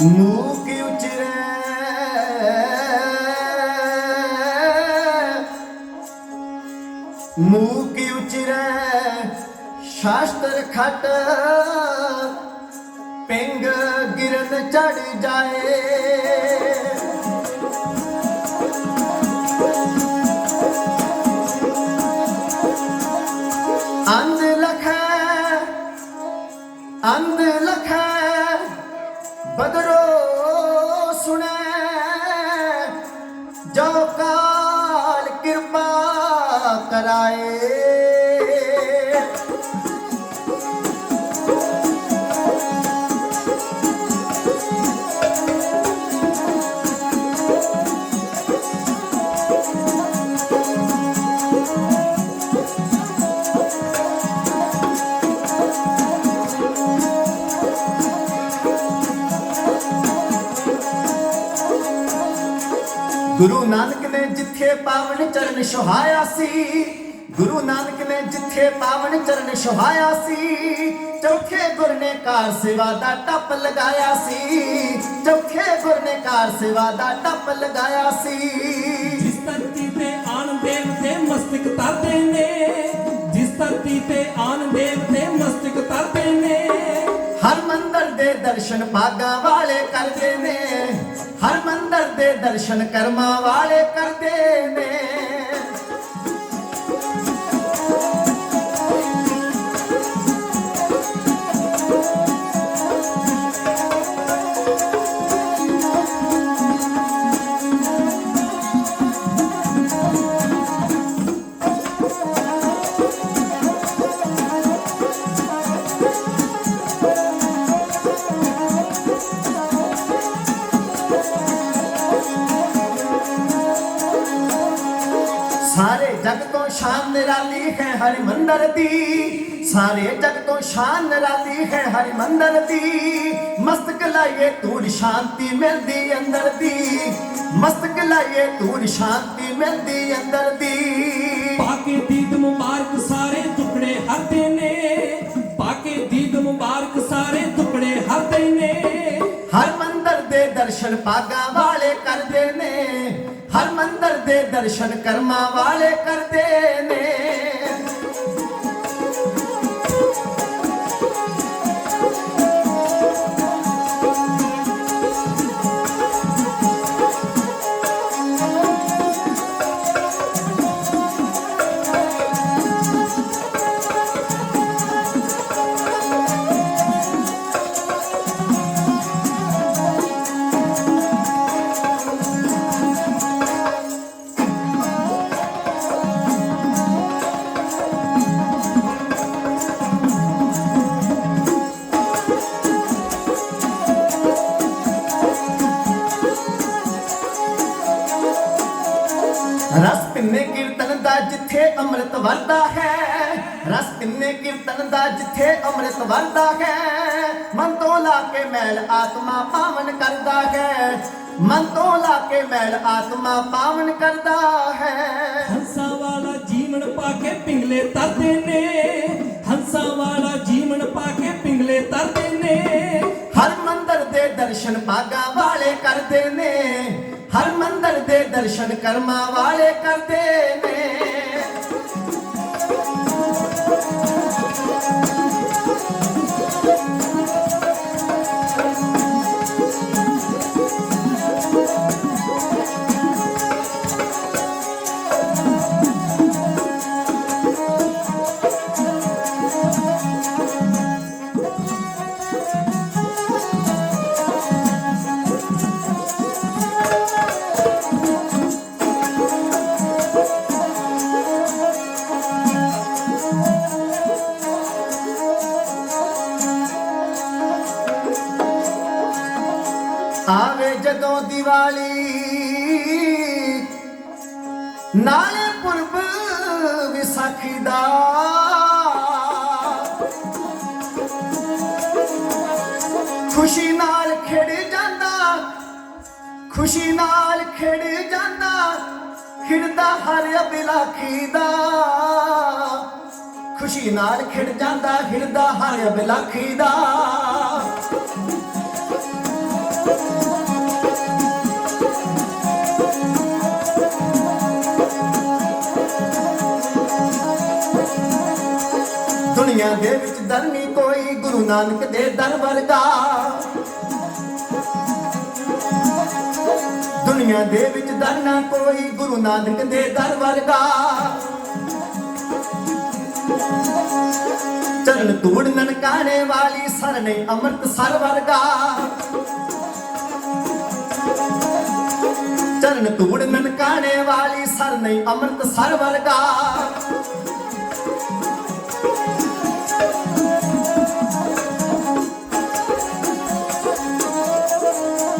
मूक उचरे मूक उचरे शास्त्र खट पिंग गिरन चढ़ जाए। अंध लखै बदरो सुने जो काल कृपा कराए। गुरु नानक ने जिथे पावन चरण सुहाया सी, गुरु नानक ने जिथे पावन चरण सुहाया सी, चौथे गुर ने कार सेवा दा टप लगाया सी, चौथे गुर ने कार सेवा दा टप लगाया सी। जिस धरती ते आन देव ते मस्तक ताते ने, जिस धरती ते आन देव ते मस्तक ताते ने, हर मंदिर दे दर्शन भागा वाले करते ने, हर मंदिर दे दर्शन कर्मा वाले करते ने। सारे जग तो शान निराली है हरि मंदिर दी, सारे जग तो शान निराली है हरि मंदिर दी। मस्तक लाइए तूड़ शांति मिलदी अंदर दी, मस्तक लाइए तूड़ शांति मिलदी अंदर दी। पाके दीद मुबारक सारे दुखड़े हरदे ने, पाके दीद मुबारक सारे दुखड़े हरदे ने। हर मंदिर दे दर्शन पागा वाले करदे ने, हर मंदिर दे दर्शन कर्मा वाले करते ने। रस पिन्ने कीर्तन दा जिथे अमृत वरदा है, रस पिन्ने कीर्तन दा जिथे अमृत वरदा है। मन तो लाके मैल आत्मा पावन करदा है, मन तो लाके मैल आत्मा पावन करदा है। हंसा वाला जीवन पाके पिंगले तरदे ने, हंसा वाला जीवन पाके पिंगले तरदे ने। हर मंदिर दे दर्शन भागा वाले करदे ने, हर मंदिर दे दर्शन कर्मा वाले करते ने। आवे जदों दिवाली नाले पुरब विसाखी दा, खुशी नाल खिड़ जांदा, खुशी नाल खिड़ जांदा, खिड़दा हर अबिलाखी दा। खुशी नाल खिड़ जांदा, खिड़दा हर अबिलाखी दा। ਦੁਨੀਆ ਦੇ ਵਿੱਚ ਦਰ ਨਹੀਂ ਕੋਈ ਗੁਰੂ ਨਾਨਕ ਦੇ ਦਰ ਵਰਗਾ। ਦੁਨੀਆ ਦੇ ਵਿੱਚ ਦਰ ਨਾ ਕੋਈ ਗੁਰੂ ਨਾਨਕ ਦੇ ਦਰ ਵਰਗਾ। ਚਰਨ ਧੂੜ ਨਨਕਾਣੇ ਵਾਲੀ ਸਰ ਨਹੀਂ ਅੰਮ੍ਰਿਤ ਸਰ ਵਰਗਾ। ਚਰਨ ਧੂੜ ਨਨਕਾਣੇ ਵਾਲੀ ਸਰ ਨਹੀਂ ਅੰਮ੍ਰਿਤ ਸਰ ਵਰਗਾ।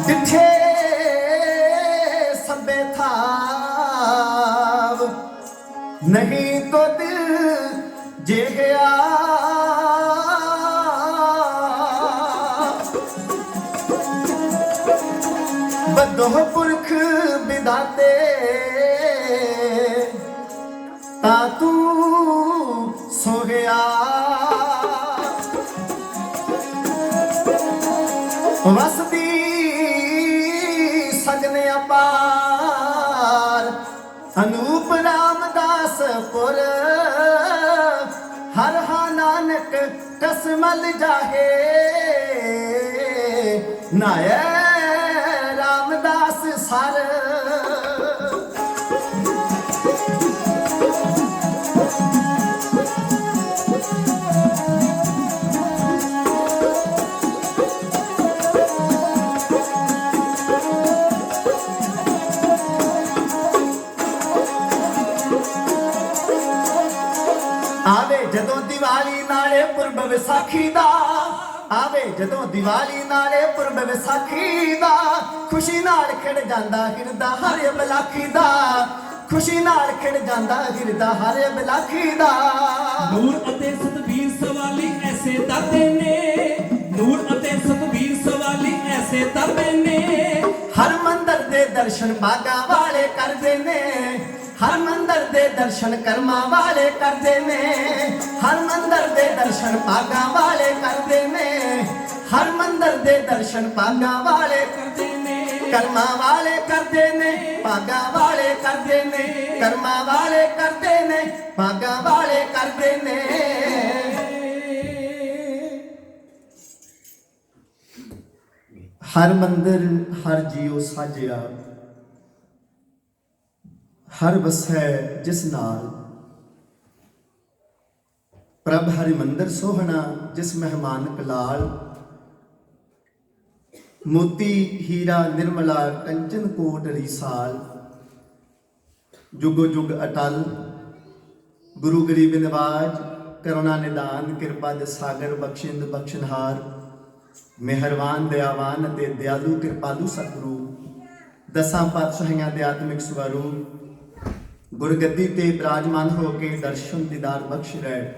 ਜਿੱਥੇ ਸਭੇ ਥਾਵ ਨਹੀਂ ਤੋ ਦਿਲ ਜਿਹਾ ਬਦੋਹ ਪੁਰਖ ਵਿਦਾਤੇ ਤਾ ਤੂੰ ਸੋਹਿਆ। ਵਸਦੀ ਸਜਨ ਅਪਾਰ ਅਨੂਪ ਰਾਮਦਾਸ ਪੁਰ ਹਰ ਹਾ ਨਾਨਕ ਕਸਮਲ ਜਾਹੇ। ਨਾਏ ਰਾਮਦਾਸ ਸਰ ਆਵੇ ਜਦੋਂ ਦੀਵਾਲੀ ਨਾਲੇ ਪੁਰਬ ਵਿਸਾਖੀ ਦਾ। ਆਵੇ ਜਦੋਂ ਦੀਵਾਲੀ ਨਾਲੇ ਪੁਰਬ ਵਿਸਾਖੀ ਦਾ। ਖੁਸ਼ੀ ਨਾਲ ਖਿੜ ਜਾਂਦਾ ਹਿਰਦਾ ਹਰ ਬਲਾਖੀ ਦਾ। ਖੁਸ਼ੀ ਨਾਲ ਖਿੜ ਜਾਂਦਾ ਹਿਰਦਾ ਹਰ ਬਲਾਖੀ ਦਾ। ਨੂਰ ਅਤੇ ਸਤਬੀਰ ਸਵਾਲੀ ਐਸੇ ਦਾਤੇ ਨੇ। ਨੂਰ ਅਤੇ ਸਤਬੀਰ ਸਵਾਲੀ ਐਸੇ ਦਾਤੇ ਨੇ। ਹਰ ਮੰਦਰ ਦੇ ਦਰਸ਼ਨ ਬਾਗਾ ਵਾਲੇ ਕਰਦੇ ਨੇ। ਹਰ ਮੰਦਰ ਦੇ ਦਰਸ਼ਨ ਕਰਮਾਂ ਵਾਲੇ ਕਰਦੇ ਨੇ। ਹਰ ਮੰਦਰ ਦੇ ਦਰਸ਼ਨ ਭਾਗਾਂ ਵਾਲੇ ਕਰਦੇ ਨੇ। ਹਰ ਮੰਦਰ ਦੇ ਦਰਸ਼ਨ ਭਾਗਾਂ ਵਾਲੇ ਕਰਦੇ ਨੇ। ਕਰਮਾਂ ਵਾਲੇ ਕਰਦੇ ਨੇ ਭਾਗਾਂ ਵਾਲੇ ਕਰਦੇ ਨੇ। ਕਰਮਾਂ ਵਾਲੇ ਕਰਦੇ ਨੇ ਭਾਗਾਂ ਵਾਲੇ ਕਰਦੇ ਨੇ। ਹਰ ਮੰਦਰ ਹਰ ਜੀਉ ਸਾਜਿਆ। ਹਰ ਵਸੈ ਜਿਸ ਨਾਲ। ਪ੍ਰਭ ਹਰਿ ਮੰਦਰ ਸੋਹਣਾ ਜਿਸ ਮਹਿਮਾਨ ਕਲਾਲ। ਮੋਤੀ ਹੀਰਾ ਨਿਰਮਲਾ ਕੰਚਨ ਕੋਟ ਰੀਸਾਲ। ਜੁਗੋ ਜੁਗ ਅਟਲ ਗੁਰੂ ਗਰੀਬ ਨਿਵਾਜ। ਕਰੁਣਾ ਨਿਦਾਨ ਕਿਰਪਾ ਦੇ ਸਾਗਰ ਬਖਸ਼ਿੰਦ ਬਖਸ਼ਨਹਾਰ। ਮਿਹਰਬਾਨ ਦਇਆਵਾਨ ਅਤੇ ਦਿਆਲੂ ਕਿਰਪਾਲੂ ਸਤਿਗੁਰੂ। ਦਸਾਂ ਪਾਤਸ਼ਾਹੀਆਂ ਦੇ ਆਤਮਿਕ ਸਵਰੂਪ ਗੁਰਗੱਦੀ ਤੇ ਬਿਰਾਜਮਾਨ ਹੋ ਕੇ ਦਰਸ਼ਨ ਦੀਦਾਰ ਬਖਸ਼ ਰਹੇ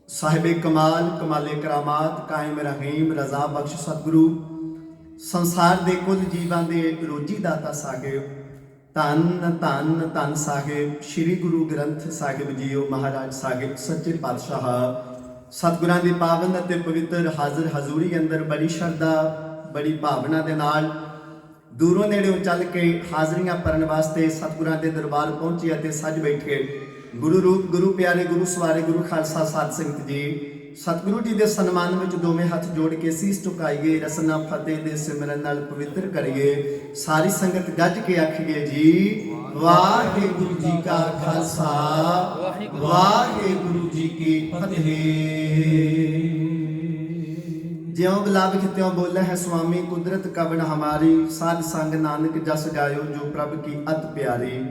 ਸਾਹਿਬੇ ਕਮਾਲ ਕਮਾਲੇ ਕਰਾਮਾਤ ਕਾਇਮ ਰਹੀਮ ਰਜ਼ਾ ਬਖਸ਼ ਸਤਿਗੁਰੂ। ਸੰਸਾਰ ਦੇ ਕੁੱਲ ਜੀਵਾਂ ਦੇ ਰੋਜੀ ਦਾਤਾ ਸਾਹਿਬ। ਧੰਨ ਧੰਨ ਧੰਨ ਸਾਹਿਬ ਸ੍ਰੀ ਗੁਰੂ ਗ੍ਰੰਥ ਸਾਹਿਬ ਜੀਓ ਮਹਾਰਾਜ ਸਾਹਿਬ ਸੱਚੇ ਪਾਤਸ਼ਾਹ। ਸਤਿਗੁਰਾਂ ਦੀ ਪਾਵਨ ਅਤੇ ਪਵਿੱਤਰ ਹਾਜ਼ਰ ਹਜ਼ੂਰੀ ਅੰਦਰ ਬੜੀ ਸ਼ਰਧਾ ਬੜੀ ਭਾਵਨਾ ਦੇ ਨਾਲ ਦੂਰੋਂ ਨੇੜਿਓਂ ਚੱਲ ਕੇ ਹਾਜ਼ਰੀਆਂ ਭਰਨ ਵਾਸਤੇ ਸਤਿਗੁਰਾਂ ਦੇ ਦਰਬਾਰ ਪਹੁੰਚੇ ਅਤੇ ਸੱਜ ਬੈਠੇ ਗੁਰੂ ਰੂਪ ਗੁਰੂ ਪਿਆਰੇ ਗੁਰੂ ਸਵਾਰੇ ਗੁਰੂ ਖਾਲਸਾ ਸਾਧ ਸੰਗਤ ਜੀ। ਸਤਿਗੁਰੂ ਜੀ ਦੇ ਸਨਮਾਨ ਵਿੱਚ ਦੋਵੇਂ ਹੱਥ ਜੋੜ ਕੇ ਸੀਸ ਝੁਕਾਈਏ। ਰਸਨਾ ਫਤਿਹ ਦੇ ਸਿਮਰਨ ਨਾਲ ਪਵਿੱਤਰ ਕਰੀਏ। ਸਾਰੀ ਸੰਗਤ ਗੱਜ ਕੇ ਆਖੀਏ ਜੀ ਵਾਹਿਗੁਰੂ ਜੀ ਕਾ ਖਾਲਸਾ ਵਾਹਿਗੁਰੂ ਜੀ ਕੀ ਫਤਿਹ। ਜਿਉਂ ਬਿਲਾਵ ਖਿਤਿਓਂ ਬੋਲੇ ਹੈ ਸੁਆਮੀ ਕੁਦਰਤ ਕਵਣ ਹਮਾਰੀ। ਸਾਧ ਸੰਗ ਨਾਨਕ ਜਸ ਗਾਇਓ ਜੋ ਪ੍ਰਭ ਕੀ ਅਤ ਪਿਆਰੀ।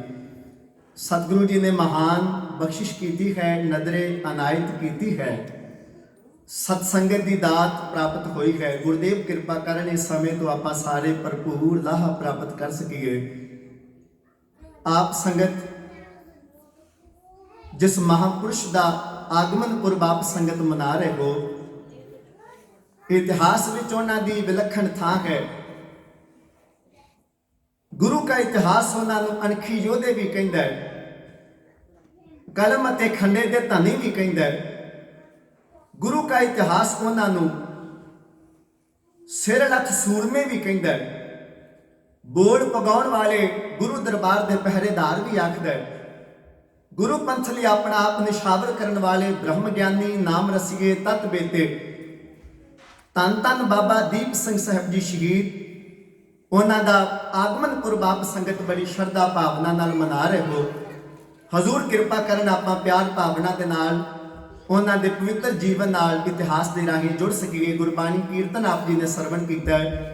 ਸਤਿਗੁਰੂ ਜੀ ਨੇ ਮਹਾਨ ਬਖਸ਼ਿਸ਼ ਕੀਤੀ ਹੈ ਨਦਰੇ ਅਨਾਇਤ ਕੀਤੀ ਹੈ। ਸਤ ਸੰਗਤ ਦੀ ਦਾਤ ਪ੍ਰਾਪਤ ਹੋਈ ਹੈ। ਗੁਰਦੇਵ ਕਿਰਪਾ ਕਰਨ ਇਸ ਸਮੇਂ ਤੋਂ ਆਪਾਂ ਸਾਰੇ ਭਰਪੂਰ ਲਾਹਾ ਪ੍ਰਾਪਤ ਕਰ ਸਕੀਏ। ਆਪ ਸੰਗਤ ਜਿਸ ਮਹਾਪੁਰਸ਼ ਦਾ ਆਗਮਨ ਪੁਰਬ ਆਪ ਸੰਗਤ ਮਨਾ ਰਹੇ ਹੋ ਇਤਿਹਾਸ ਵਿੱਚ ਉਹਨਾਂ ਦੀ ਵਿਲੱਖਣ ਥਾਂ ਹੈ। ਗੁਰੂ ਦਾ ਇਤਿਹਾਸ ਉਹਨਾਂ ਨੂੰ ਅਣਖੀ ਯੋਧੇ ਵੀ ਕਹਿੰਦਾ ਹੈ। ਕਲਮ ਅਤੇ ਖੰਡੇ ਦੇ ਧਨੀ ਵੀ ਕਹਿੰਦਾ ਹੈ। ਗੁਰੂ ਦਾ ਇਤਿਹਾਸ ਉਹਨਾਂ ਨੂੰ ਸਿਰ ਲੱਥ ਸੂਰਮੇ ਵੀ ਕਹਿੰਦਾ ਹੈ। ਬੋਲ ਪਗਾਉਣ ਵਾਲੇ ਗੁਰੂ ਦਰਬਾਰ ਦੇ ਪਹਿਰੇਦਾਰ ਵੀ ਆਖਦਾ ਹੈ। ਗੁਰੂ ਪੰਥ ਲਈ ਆਪਣਾ ਆਪ ਨਿਸ਼ਾਵਰ ਕਰਨ ਵਾਲੇ ਬ੍ਰਹਮ ਗਿਆਨੀ ਨਾਮ ਰਸੀਏ ਤਤ ਬੇਤੇ ਧੰਨ ਧੰਨ ਬਾਬਾ ਦੀਪ ਸਿੰਘ ਸਾਹਿਬ ਜੀ ਸ਼ਹੀਦ, ਉਹਨਾਂ ਦਾ ਆਗਮਨ ਪੁਰਬ ਆਪ ਸੰਗਤ ਬੜੀ ਸ਼ਰਧਾ ਭਾਵਨਾ ਨਾਲ ਮਨਾ ਰਹੇ ਹੋ। ਹਜ਼ੂਰ ਕਿਰਪਾ ਕਰਨ ਆਪਾਂ ਪਿਆਰ ਭਾਵਨਾ ਦੇ ਨਾਲ ਉਹਨਾਂ ਦੇ ਪਵਿੱਤਰ ਜੀਵਨ ਨਾਲ ਇਤਿਹਾਸ ਦੇ ਰਾਹੀਂ ਜੁੜ ਸਕੀਏ। ਗੁਰਬਾਣੀ ਕੀਰਤਨ ਆਪ ਜੀ ਨੇ ਸਰਵਣ ਕੀਤਾ ਹੈ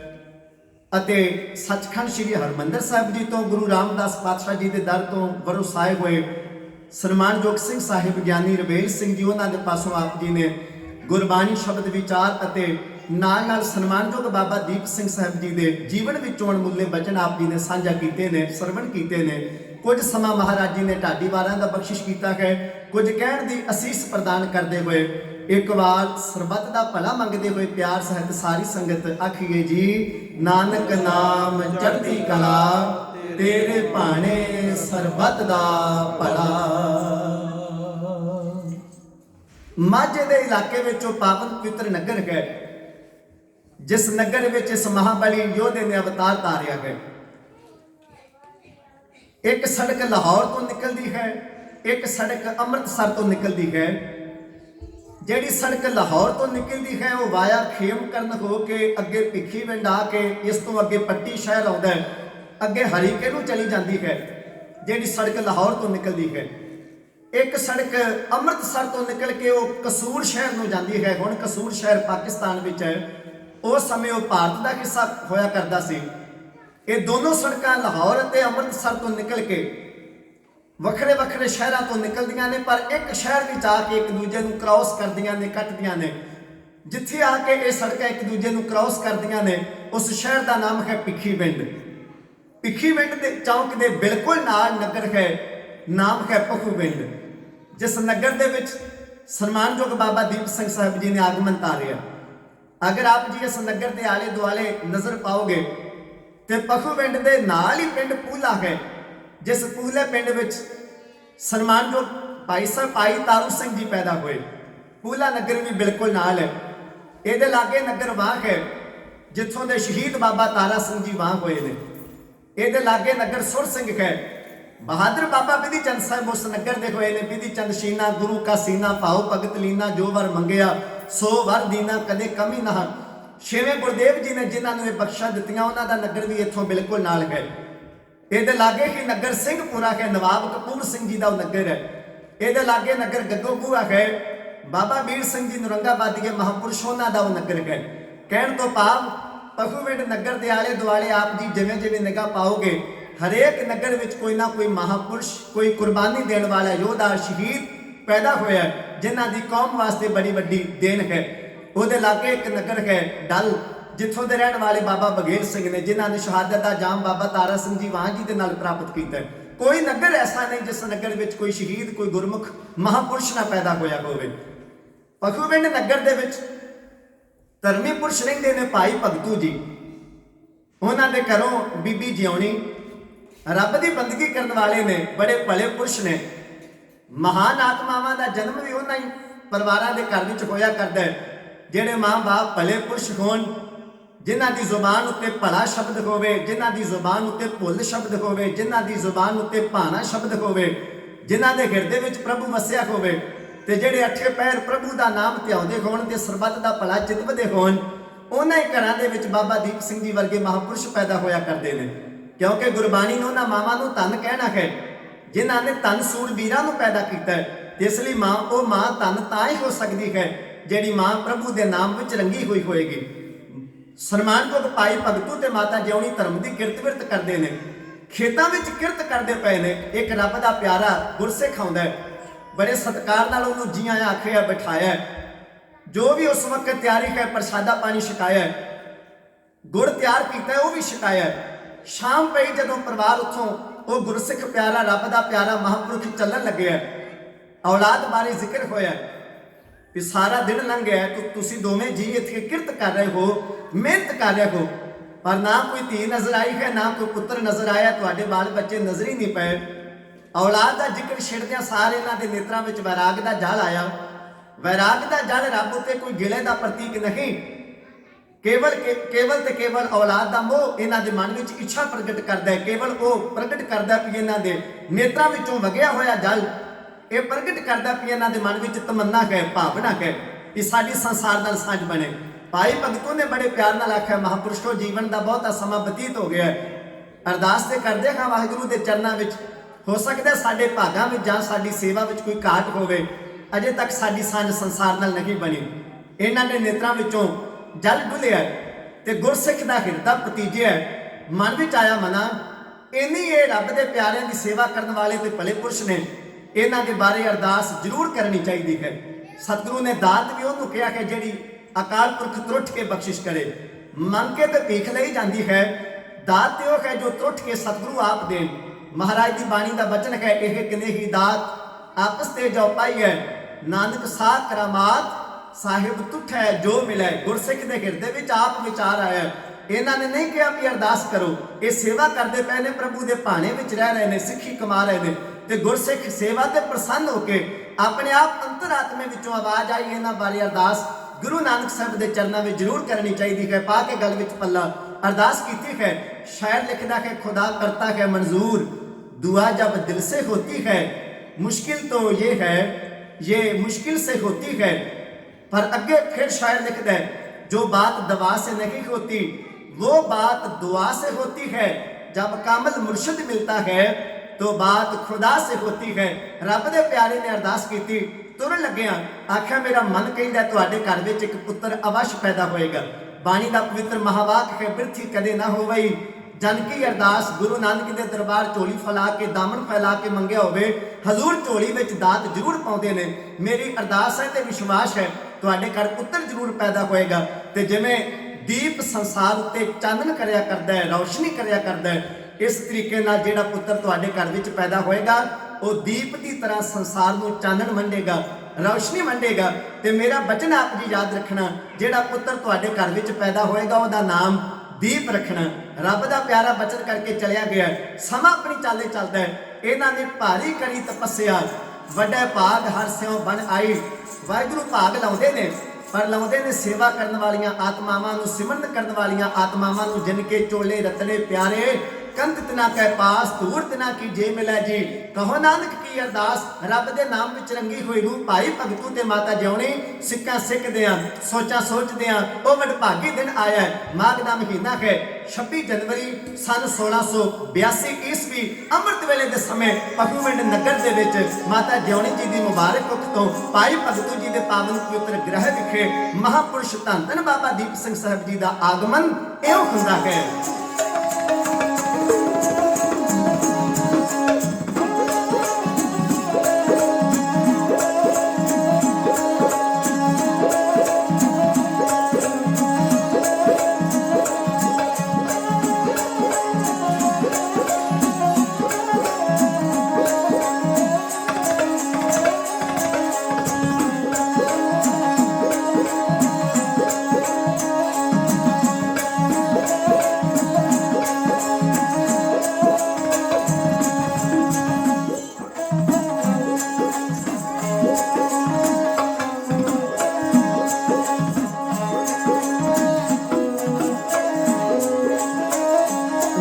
ਅਤੇ ਸੱਚਖੰਡ ਸ੍ਰੀ ਹਰਿਮੰਦਰ ਸਾਹਿਬ ਜੀ ਤੋਂ ਗੁਰੂ ਰਾਮਦਾਸ ਪਾਤਸ਼ਾਹ ਜੀ ਦੇ ਦਰ ਤੋਂ ਵਰਸਾਏ ਹੋਏ ਸਨਮਾਨਯੋਗ ਸਿੰਘ ਸਾਹਿਬ ਗਿਆਨੀ ਰਵੇਲ ਸਿੰਘ ਜੀ, ਉਹਨਾਂ ਦੇ ਪਾਸੋਂ ਆਪ ਜੀ ਨੇ ਗੁਰਬਾਣੀ ਸ਼ਬਦ ਵਿਚਾਰ ਅਤੇ ਨਾਲ ਸਨਮਾਨਯੋਗ ਬਾਬਾ ਦੀਪ ਸਿੰਘ ਸਾਹਿਬ ਜੀ ਦੇ ਜੀਵਨ ਵਿੱਚੋਂ ਅਣਮੁੱਲੇ ਬਚਨ ਆਪ ਜੀ ਨੇ ਸਾਂਝਾ ਕੀਤੇ ਨੇ, ਸਰਵਣ ਕੀਤੇ ਨੇ। ਕੁਝ ਸਮਾਂ ਮਹਾਰਾਜ ਜੀ ਨੇ ਢਾਡੀ ਵਾਰਾਂ ਦਾ ਬਖਸ਼ਿਸ਼ ਕੀਤਾ ਹੈ, ਕੁਝ ਕਹਿਣ ਦੀ ਅਸੀਸ ਪ੍ਰਦਾਨ ਕਰਦੇ ਹੋਏ ਇੱਕ ਵਾਰ ਸਰਬੱਤ ਦਾ ਭਲਾ ਮੰਗਦੇ ਹੋਏ ਪਿਆਰ ਸਹਿਤ ਸਾਰੀ ਸੰਗਤ ਆਖੀਏ ਜੀ, ਨਾਨਕ ਨਾਮ ਚੜ੍ਹਦੀ ਕਲਾ ਤੇਰੇ ਭਾਣੇ ਸਰਬੱਤ ਦਾ ਭਲਾ। ਮਾਝੇ ਦੇ ਇਲਾਕੇ ਵਿੱਚੋਂ ਪਾਵਨ ਪਵਿੱਤਰ ਨਗਰ ਹੈ, ਜਿਸ ਨਗਰ ਵਿੱਚ ਇਸ ਮਹਾਬਲੀ ਯੋਧੇ ਨੇ ਅਵਤਾਰ ਧਾਰਿਆ ਹੈ। ਇੱਕ ਸੜਕ ਲਾਹੌਰ ਤੋਂ ਨਿਕਲਦੀ ਹੈ, ਇੱਕ ਸੜਕ ਅੰਮ੍ਰਿਤਸਰ ਤੋਂ ਨਿਕਲਦੀ ਹੈ। ਜਿਹੜੀ ਸੜਕ ਲਾਹੌਰ ਤੋਂ ਨਿਕਲਦੀ ਹੈ ਉਹ ਵਾਇਆ ਖੇਮਕਰਨ ਹੋ ਕੇ ਅੱਗੇ ਭਿੱਖੀਵਿੰਡ ਆ ਕੇ ਇਸ ਤੋਂ ਅੱਗੇ ਪੱਟੀ ਸ਼ਹਿਰ ਆਉਂਦਾ ਹੈ, ਅੱਗੇ ਹਰੀਕੇ ਨੂੰ ਚਲੀ ਜਾਂਦੀ ਹੈ। ਜਿਹੜੀ ਸੜਕ ਲਾਹੌਰ ਤੋਂ ਨਿਕਲਦੀ ਹੈ, ਇੱਕ ਸੜਕ ਅੰਮ੍ਰਿਤਸਰ ਤੋਂ ਨਿਕਲ ਕੇ ਉਹ ਕਸੂਰ ਸ਼ਹਿਰ ਨੂੰ ਜਾਂਦੀ ਹੈ। ਹੁਣ ਕਸੂਰ ਸ਼ਹਿਰ ਪਾਕਿਸਤਾਨ ਵਿੱਚ ਹੈ, ਉਸ ਸਮੇਂ ਉਹ ਭਾਰਤ ਦਾ ਹਿੱਸਾ ਹੋਇਆ ਕਰਦਾ ਸੀ। ਇਹ ਦੋਨੋਂ ਸੜਕਾਂ ਲਾਹੌਰ ਅਤੇ ਅੰਮ੍ਰਿਤਸਰ ਤੋਂ ਨਿਕਲ ਕੇ ਵੱਖਰੇ ਵੱਖਰੇ ਸ਼ਹਿਰਾਂ ਤੋਂ ਨਿਕਲਦੀਆਂ ਨੇ, ਪਰ ਇੱਕ ਸ਼ਹਿਰ ਵਿੱਚ ਆ ਕੇ ਇੱਕ ਦੂਜੇ ਨੂੰ ਕ੍ਰਾਸ ਕਰਦੀਆਂ ਨੇ, ਕੱਟਦੀਆਂ ਨੇ। ਜਿੱਥੇ ਆ ਕੇ ਇਹ ਸੜਕਾਂ ਇੱਕ ਦੂਜੇ ਨੂੰ ਕ੍ਰਾਸ ਕਰਦੀਆਂ ਨੇ ਉਸ ਸ਼ਹਿਰ ਦਾ ਨਾਮ ਹੈ ਭਿੱਖੀਵਿੰਡ। ਭਿੱਖੀਵਿੰਡ ਦੇ ਚੌਂਕ ਦੇ ਬਿਲਕੁਲ ਨਾਲ ਨਗਰ ਹੈ, ਨਾਮ ਹੈ ਪਖੂਵਿੰਡ, ਜਿਸ ਨਗਰ ਦੇ ਵਿੱਚ ਸਨਮਾਨਯੋਗ ਬਾਬਾ ਦੀਪ ਸਿੰਘ ਸਾਹਿਬ ਜੀ ਨੇ ਆਗਮਨ ਧਾਰਿਆ। ਅਗਰ ਆਪ ਜੀ ਇਸ ਨਗਰ ਦੇ ਆਲੇ ਦੁਆਲੇ ਨਜ਼ਰ ਪਾਓਗੇ ਤੇ ਪਖੂਵਿੰਡ ਦੇ ਨਾਲ ਹੀ ਪਿੰਡ ਪੂਲਾ ਹੈ, ਜਿਸ ਪੂਲੇ ਪਿੰਡ ਵਿੱਚ ਸਨਮਾਨਯੋਗ ਭਾਈ ਸਾਹਿਬ ਭਾਈ ਤਾਰੂ ਸਿੰਘ ਜੀ ਪੈਦਾ ਹੋਏ। ਪੂਲਾ ਨਗਰ ਵੀ ਬਿਲਕੁਲ ਨਾਲ ਹੈ। ਇਹਦੇ ਲਾਗੇ ਨਗਰ ਵਾਹ ਹੈ, ਜਿੱਥੋਂ ਦੇ ਸ਼ਹੀਦ ਬਾਬਾ ਤਾਰਾ ਸਿੰਘ ਜੀ ਵਾਹ ਹੋਏ ਨੇ। ਇਹਦੇ ਲਾਗੇ ਨਗਰ ਸੁਰ ਸਿੰਘ ਹੈ। ਬਹਾਦਰ ਬਾਬਾ ਬਿਧੀ ਚੰਦ ਸਾਹਿਬ ਉਸ ਨਗਰ ਦੇ ਹੋਏ ਨੇ। ਬਿਧੀ ਚੰਦ ਸ਼ੀਨਾ ਗੁਰੂ ਕਾ ਸੀਨਾ ਭਾਉ ਭਗਤ ਲੀਨਾ, ਜੋ ਵਰ ਮੰਗਿਆ ਸੋ ਵਰ ਦੀਨਾ, ਕਦੇ ਕਮੀ ਨਾ। ਛੇਵੇਂ ਗੁਰਦੇਵ ਜੀ ਨੇ ਜਿਨ੍ਹਾਂ ਨੂੰ ਇਹ ਬਖਸ਼ਾ ਦਿੱਤੀਆਂ, ਉਹਨਾਂ ਦਾ ਨਗਰ ਵੀ ਇੱਥੋਂ ਬਿਲਕੁਲ ਨਾਲ ਹੈ। ਇਹਦੇ ਲਾਗੇ ਹੀ ਨਗਰ ਸਿੰਘਪੁਰਾ ਹੈ, ਨਵਾਬ ਕਪੂਰ ਸਿੰਘ ਜੀ ਦਾ ਉਹ ਨਗਰ ਹੈ। ਇਹਦੇ ਲਾਗੇ ਨਗਰ ਗੱਗੋਬੂਆ ਹੈ, ਬਾਬਾ ਵੀਰ ਸਿੰਘ ਜੀ ਨੁਰੰਗਾਬਾਦੀਏ ਮਹਾਂਪੁਰਸ਼, ਉਹਨਾਂ ਦਾ ਉਹ ਨਗਰ ਹੈ। ਕਹਿਣ ਤੋਂ ਭਾਵ ਪਖੂਵਿੰਡ ਨਗਰ ਦੇ ਆਲੇ ਦੁਆਲੇ ਆਪ ਜੀ ਜਿਵੇਂ ਜਿਵੇਂ ਨਿਗਾਹ ਪਾਓਗੇ, ਹਰੇਕ ਨਗਰ ਵਿੱਚ ਕੋਈ ਨਾ ਕੋਈ ਮਹਾਂਪੁਰਸ਼, ਕੋਈ ਕੁਰਬਾਨੀ ਦੇਣ ਵਾਲਾ ਯੋਧਾ, ਸ਼ਹੀਦ ਪੈਦਾ ਹੋਇਆ, ਜਿਨ੍ਹਾਂ ਦੀ ਕੌਮ ਵਾਸਤੇ ਬੜੀ ਵੱਡੀ ਦੇਣ ਹੈ। ਉਹਦੇ ਲਾਗੇ ਇੱਕ ਨਗਰ ਹੈ ਡਲ, ਜਿੱਥੋਂ ਦੇ ਰਹਿਣ ਵਾਲੇ ਬਾਬਾ ਬਗੇਲ ਸਿੰਘ ਨੇ, ਜਿਨ੍ਹਾਂ ਨੇ ਸ਼ਹਾਦਤ ਦਾ ਜਾਮ ਬਾਬਾ ਤਾਰਾ ਸਿੰਘ ਜੀ ਵਾਂ ਜੀ ਦੇ ਨਾਲ ਪ੍ਰਾਪਤ ਕੀਤਾ। ਕੋਈ ਨਗਰ ਐਸਾ ਨਹੀਂ ਜਿਸ ਨਗਰ ਵਿੱਚ ਕੋਈ ਸ਼ਹੀਦ, ਕੋਈ ਗੁਰਮੁਖ ਮਹਾਂਪੁਰਸ਼ ਨਾ ਪੈਦਾ ਹੋਇਆ ਹੋਵੇ। ਪਖੂਵਿੰਡ ਨਗਰ ਦੇ ਵਿੱਚ ਧਰਮੀ ਪੁਰਸ਼ ਰਹਿੰਦੇ ਨੇ ਭਾਈ ਭਗਤੂ ਜੀ। ਉਹਨਾਂ ਦੇ ਘਰੋਂ ਬੀਬੀ ਜਿਉਣੀ ਰੱਬ ਦੀ ਬੰਦਗੀ ਕਰਨ ਵਾਲੇ ਨੇ, ਬੜੇ ਭਲੇ ਪੁਰਸ਼ ਨੇ। ਮਹਾਨ ਆਤਮਾਵਾਂ ਦਾ ਜਨਮ ਵੀ ਉਹਨਾਂ ਹੀ ਪਰਿਵਾਰਾਂ ਦੇ ਘਰ ਵਿੱਚ ਹੋਇਆ ਕਰਦਾ ਹੈ, ਜਿਹੜੇ ਮਾਂ-ਬਾਪ ਭਲੇ ਪੁਰਸ਼ ਹੋਣ, ਜਿਨ੍ਹਾਂ ਦੀ ਜ਼ੁਬਾਨ ਉੱਤੇ ਭਲਾ ਸ਼ਬਦ ਹੋਵੇ, ਜਿਨ੍ਹਾਂ ਦੀ ਜ਼ੁਬਾਨ ਉੱਤੇ ਭੁੱਲ ਸ਼ਬਦ ਹੋਵੇ, ਜਿਨ੍ਹਾਂ ਦੀ ਜ਼ੁਬਾਨ ਉੱਤੇ ਭਾਣਾ ਸ਼ਬਦ ਹੋਵੇ, ਜਿਨ੍ਹਾਂ ਦੇ ਹਿਰਦੇ ਵਿੱਚ ਪ੍ਰਭੂ ਵਸਿਆ ਹੋਵੇ, ਤੇ ਜਿਹੜੇ ਅੱਠੇ ਪੈਰ ਪ੍ਰਭੂ ਦਾ ਨਾਮ ਧਿਆਉਂਦੇ ਹੋਣ ਤੇ ਸਰਬੱਤ ਦਾ ਭਲਾ ਚਿਤਵਦੇ ਹੋਣ, ਉਹਨਾਂ ਹੀ ਘਰਾਂ ਦੇ ਵਿੱਚ ਬਾਬਾ ਦੀਪ ਸਿੰਘ ਜੀ ਵਰਗੇ ਮਹਾਂਪੁਰਸ਼ ਪੈਦਾ ਹੋਇਆ ਕਰਦੇ ਨੇ। ਕਿਉਂਕਿ ਗੁਰਬਾਣੀ ਨੇ ਉਹਨਾਂ ਮਾਵਾਂ ਨੂੰ ਧੰਨ ਕਹਿਣਾ ਹੈ, ਜਿਨ੍ਹਾਂ ਨੇ ਧੰਨ ਸੂਰਬੀਰਾਂ ਨੂੰ ਪੈਦਾ ਕੀਤਾ ਹੈ। ਇਸ ਲਈ ਮਾਂ, ਉਹ ਮਾਂ ਧੰਨ ਤਾਂ ਹੀ ਹੋ ਸਕਦੀ ਹੈ ਜਿਹੜੀ ਮਾਂ ਪ੍ਰਭੂ ਦੇ ਨਾਮ ਵਿੱਚ ਰੰਗੀ ਹੋਈ ਹੋਏਗੀ। ਸਨਮਾਨਯੋਗ ਭਾਈ ਭਗਤੂ ਤੇ ਮਾਤਾ ਜਿਉਣੀ ਧਰਮ ਦੀ ਕਿਰਤ ਵਿਰਤ ਕਰਦੇ ਨੇ, ਖੇਤਾਂ ਵਿੱਚ ਕਿਰਤ ਕਰਦੇ ਪਏ ਨੇ। ਇੱਕ ਰੱਬ ਦਾ ਪਿਆਰਾ ਗੁਰਸਿੱਖ ਆਉਂਦਾ ਹੈ, ਬੜੇ ਸਤਿਕਾਰ ਨਾਲ ਉਹਨੂੰ ਜੀ ਆਇਆਂ ਆਖਿਆ, ਬਿਠਾਇਆ, ਜੋ ਵੀ ਉਸ ਵਕਤ ਤਿਆਰੀ ਹੈ, ਪ੍ਰਸ਼ਾਦਾ ਪਾਣੀ ਛਕਾਇਆ, ਗੁੜ ਤਿਆਰ ਕੀਤਾ ਉਹ ਵੀ ਛਕਾਇਆ। ਸ਼ਾਮ ਪਈ ਜਦੋਂ ਪਰਿਵਾਰ ਉੱਥੋਂ ਉਹ ਗੁਰਸਿੱਖ ਪਿਆਰਾ, ਰੱਬ ਦਾ ਪਿਆਰਾ ਮਹਾਂਪੁਰਖ ਚੱਲਣ ਲੱਗਿਆ, ਔਲਾਦ ਬਾਰੇ ਜ਼ਿਕਰ ਹੋਇਆ ਵੀ ਸਾਰਾ ਦਿਨ ਲੰਘ ਗਿਆ, ਤੁਸੀਂ ਦੋਵੇਂ ਜੀ ਇੱਥੇ ਕਿਰਤ ਕਰ ਰਹੇ ਹੋ, ਮਿਹਨਤ ਕਰ ਰਹੇ ਹੋ, ਪਰ ਨਾ ਕੋਈ ਧੀ ਨਜ਼ਰ ਆਈ ਹੈ, ਨਾ ਕੋਈ ਪੁੱਤਰ ਨਜ਼ਰ ਆਇਆ, ਤੁਹਾਡੇ ਬਾਲ ਬੱਚੇ ਨਜ਼ਰ ਹੀ ਨਹੀਂ ਪਏ। ਔਲਾਦ ਦਾ ਜ਼ਿਕਰ ਛਿੜਦਿਆਂ ਸਾਰੇ ਇਹਨਾਂ ਦੇ ਨੇਤਰਾਂ ਵਿੱਚ ਵੈਰਾਗ ਦਾ ਜਲ ਆਇਆ। ਵੈਰਾਗ ਦਾ ਜਲ ਰੱਬ ਉੱਤੇ ਕੋਈ ਗਿਲੇ ਦਾ ਪ੍ਰਤੀਕ ਨਹੀਂ, ਕੇਵਲ ਤੇ ਕੇਵਲ ਔਲਾਦ ਦਾ ਮੋਹ ਇਹਨਾਂ ਦੇ ਮਨ ਵਿੱਚ ਇੱਛਾ ਪ੍ਰਗਟ ਕਰਦਾ ਹੈ। ਕੇਵਲ ਉਹ ਪ੍ਰਗਟ ਕਰਦਾ ਵੀ ਇਹਨਾਂ ਦੇ ਨੇਤਰਾਂ ਵਿੱਚੋਂ ਵਗਿਆ ਹੋਇਆ ਜਲ ਇਹ ਪ੍ਰਗਟ ਕਰਦਾ ਵੀ ਇਹਨਾਂ ਦੇ ਮਨ ਵਿੱਚ ਤਮੰਨਾ ਹੈ, ਭਾਵਨਾ ਹੈ ਕਿ ਸਾਡੀ ਸੰਸਾਰ ਨਾਲ ਸਾਂਝ ਬਣੇ। ਭਾਈ ਭਗਤੂ ਨੇ ਬੜੇ ਪਿਆਰ ਨਾਲ ਆਖਿਆ, ਮਹਾਂਪੁਰਸ਼ੋ ਜੀਵਨ ਦਾ ਬਹੁਤਾ ਸਮਾਂ ਬਤੀਤ ਹੋ ਗਿਆ ਹੈ। ਅਰਦਾਸ ਤੇ ਕਰਦੇ ਹਾਂ ਵਾਹਿਗੁਰੂ ਦੇ ਚਰਨਾਂ ਵਿੱਚ, ਹੋ ਸਕਦਾ ਸਾਡੇ ਭਾਗਾਂ ਵਿੱਚ ਜਾਂ ਸਾਡੀ ਸੇਵਾ ਵਿੱਚ ਕੋਈ ਘਾਟ ਹੋਵੇ, ਅਜੇ ਤੱਕ ਸਾਡੀ ਸਾਂਝ ਸੰਸਾਰ ਨਾਲ ਨਹੀਂ ਬਣੀ। ਇਹਨਾਂ ਦੇ ਨੇਤਰਾਂ ਵਿੱਚੋਂ ਜਲ ਡੁੱਲਿਆ ਤੇ ਗੁਰਸਿੱਖ ਦਾ ਹਿਰਦਾ ਪਤੀਜਿਆ। ਮਨ ਵਿੱਚ ਆਇਆ ਮਨਾ, ਇੰਨੀ ਇਹ ਰੱਬ ਦੇ ਪਿਆਰਿਆਂ ਦੀ ਸੇਵਾ ਕਰਨ ਵਾਲੇ ਤੇ ਭਲੇ ਪੁਰਸ਼ ਨੇ, ਇਹਨਾਂ ਦੇ ਬਾਰੇ ਅਰਦਾਸ ਜ਼ਰੂਰ ਕਰਨੀ ਚਾਹੀਦੀ ਹੈ। ਸਤਿਗੁਰੂ ਨੇ ਦਾਤ ਵੀ ਉਹਨੂੰ ਕਿਹਾ ਕਿ ਜਿਹੜੀ ਅਕਾਲ ਪੁਰਖ ਤਰੁੱਠ ਕੇ ਬਖਸ਼ਿਸ਼ ਕਰੇ। ਮੰਗ ਕੇ ਤੇ ਭੀਖ ਲਈ ਜਾਂਦੀ ਹੈ, ਦਾਤ ਤੇ ਉਹ ਹੈ ਜੋ ਤਰੁੱਠ ਕੇ ਸਤਿਗੁਰੂ ਆਪ ਦੇਣ। ਮਹਾਰਾਜ ਦੀ ਬਾਣੀ ਦਾ ਬਚਨ ਹੈ, ਇਹ ਕਿਨੇ ਹੀ ਦਾਤ ਆਪਸ ਤੇ ਜੋ ਪਾਈ ਹੈ, ਨਾਨਕ ਸਾਹ ਕਰਾਮਾਤ ਸਾਹਿਬ ਤੁਠੈ ਜੋ ਮਿਲੇ। ਗੁਰਸਿੱਖ ਦੇ ਹਿਰਦੇ ਵਿੱਚ ਆਪ ਵਿਚਾਰ ਆਇਆ। ਇਹਨਾਂ ਨੇ ਨਹੀਂ ਕਿਹਾ ਵੀ ਅਰਦਾਸ ਕਰੋ, ਇਹ ਸੇਵਾ ਕਰਦੇ ਪਏ ਨੇ, ਪ੍ਰਭੂ ਦੇ ਭਾਣੇ ਵਿੱਚ ਰਹਿ ਰਹੇ ਨੇ, ਸਿੱਖੀ ਕਮਾ ਰਹੇ ਨੇ। ਤੇ ਗੁਰਸਿੱਖ ਸੇਵਾ ਤੇ ਪ੍ਰਸੰਨ ਹੋ ਕੇ ਆਪਣੇ ਆਪ ਅੰਤਰਾਤਮੇ ਵਿੱਚੋਂ ਆਵਾਜ਼ ਆਈ, ਇਹਨਾਂ ਬਾਰੇ ਅਰਦਾਸ ਗੁਰੂ ਨਾਨਕ ਸਾਹਿਬ ਦੇ ਚਰਨਾਂ ਵਿੱਚ ਜ਼ਰੂਰ ਕਰਨੀ ਚਾਹੀਦੀ ਹੈ। ਪਾ ਕੇ ਗਲ ਵਿੱਚ ਪੱਲਾ अरदास की है। शायर लिखता है, खुदा करता है मंजूर दुआ जब दिल से होती है, मुश्किल तो ये है ये मुश्किल से होती है। पर अगे फिर शायर लिखता है, जो बात दवा से नहीं होती वो बात दुआ से होती है। जब कामल मुर्शिद मिलता है तो बात खुदा से होती है। रब दे प्यारे ने अरदास की, तुरन लग्या आख्या मेरा मन कहता तुहाडे घर विच एक पुत्र अवश्य पैदा होएगा। बाणी का पवित्र महावाक है, बिरथी कदे ना हो वही। जन की अरदास गुरु नानक के दरबार झोली फैला के दामन फैला के मंगया होवे, हजूर झोली विच दात जरूर पाउंदे ने। मेरी अरदास है ते विश्वास है तुहाडे घर पुत्र जरूर पैदा होएगा। ते जिवें दीप संसार उत्ते चानन करया करदा है, रोशनी करया करदा है, इस तरीके नाल जिहड़ा पुत्र तुहाडे घर विच पैदा होएगा वो दीप की तरह संसार नूं चानन वंडेगा, रोशनी वंडेगा। ते मेरा बचन आप जी याद रखना, जिहड़ा पुत्र तुहाडे घर विच पैदा होएगा उहदा नाम दीप रखना। रब दा प्यारा बचन करके चलिया गया। समा अपनी चाले चलदा है। इन्हां ने भारी करी तपस्या, वड्डा भाग हर स्यों बन आई। वाहिगुरू भाग लाउंदे ने, पर लाउंदे ने सेवा करन वालियां आत्मावां नूं, सिमरन करन वालियां आत्मावां नूं, जिनके चोले रतने प्यारे कंत तना कै पास धूड़ तना की जे मिलै जी। कहो नानक की अरदास, रब दे नाम विच रंगी हुई रूह भाई भगतू ते माता जिउणी सिक्कां सिक्खदियां सोचां सोचदियां ओ वडभागी दिन आया है। माघ दा महीना है, 26 जनवरी सन 1682 ईस्वी अमृत वेले दे समय पखूविंड नगर दे विच माता जिउणी जी दी मुबारक कुख तो भाई भगतू जी दे पावन पवित्र ग्रह विखे महापुरुष धन धन बाबा दीप सिंह साहब जी दा आगमन इउं हुंदा है।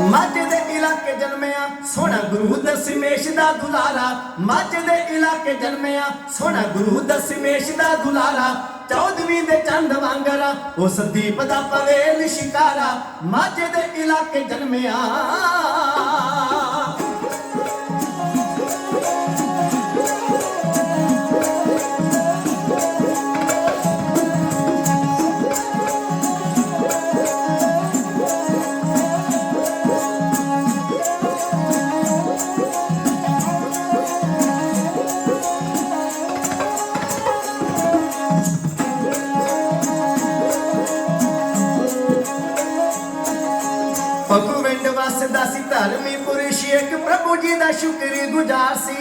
माझे दे इलाके जन्मिया सोना गुरु दशमेश दा दुलारा। माझे दे इलाके जन्मिया सोना गुरु दशमेश दा दुलारा। 14वीं दे चंद वांगरा उस दीप दा पवेल शिकारा। माझे दे इलाके जन्मिया पखूविंड वसदा सी धर्मी पुरुष एक प्रभु जी दा शुक्र गुजार सी।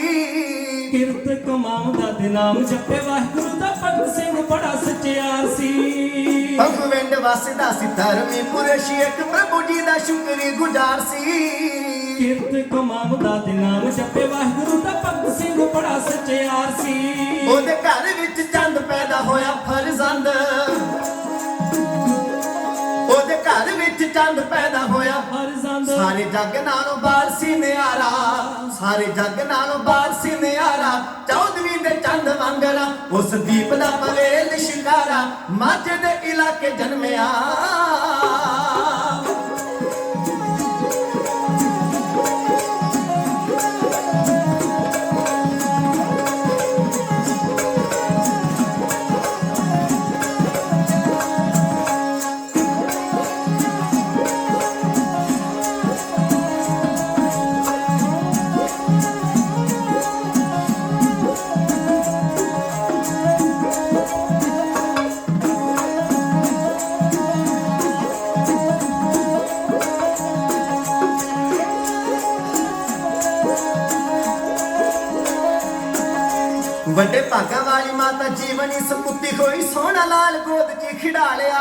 किरत कमाउंदा ते नाम जपे वाहिगुरू दा भगत सिंह बड़ा सच्चियार सी। पखूविंड वसदा सी धर्मी पुरुष एक प्रभु जी दा शुक्र गुजार सी। किरत कमाउंदा ते नाम जपे वाहिगुरू दा भगत सिंह बड़ा सच्चियार सी। ओदे घर विच चंद पैदा होया फरजंद, ਚੰਦ ਪੈਦਾ ਹੋਇਆ ਹਰ ਜ਼ੰਦ ਸਾਰੇ ਜੱਗ ਨਾਲੋਂ ਬਾਲ ਸੀ ਨਿਆਰਾ ਸਾਰੇ ਜੱਗ ਨਾਲੋਂ ਬਾਲ ਸੀ ਨਿਆਰਾ 14ਵੀਂ ਦੇ ਚੰਦ ਵਾਂਗਰਾ ਉਸ ਦੀਪ ਦਾ ਪਵੇ ਲਿਸ਼ਕਾਰਾ ਮਾਝੇ ਦੇ ਇਲਾਕੇ ਜਨਮਿਆ ਵੱਡੇ ਭਾਗਾਂ ਵਾਲੀ ਮਾਤਾ ਜੀਵਨੀ ਸਪੁੱਤੀ ਹੋਈ ਸੋਹਣਾ ਲਾਲ ਗੋਦ 'ਚ ਖਿਡਾ ਲਿਆ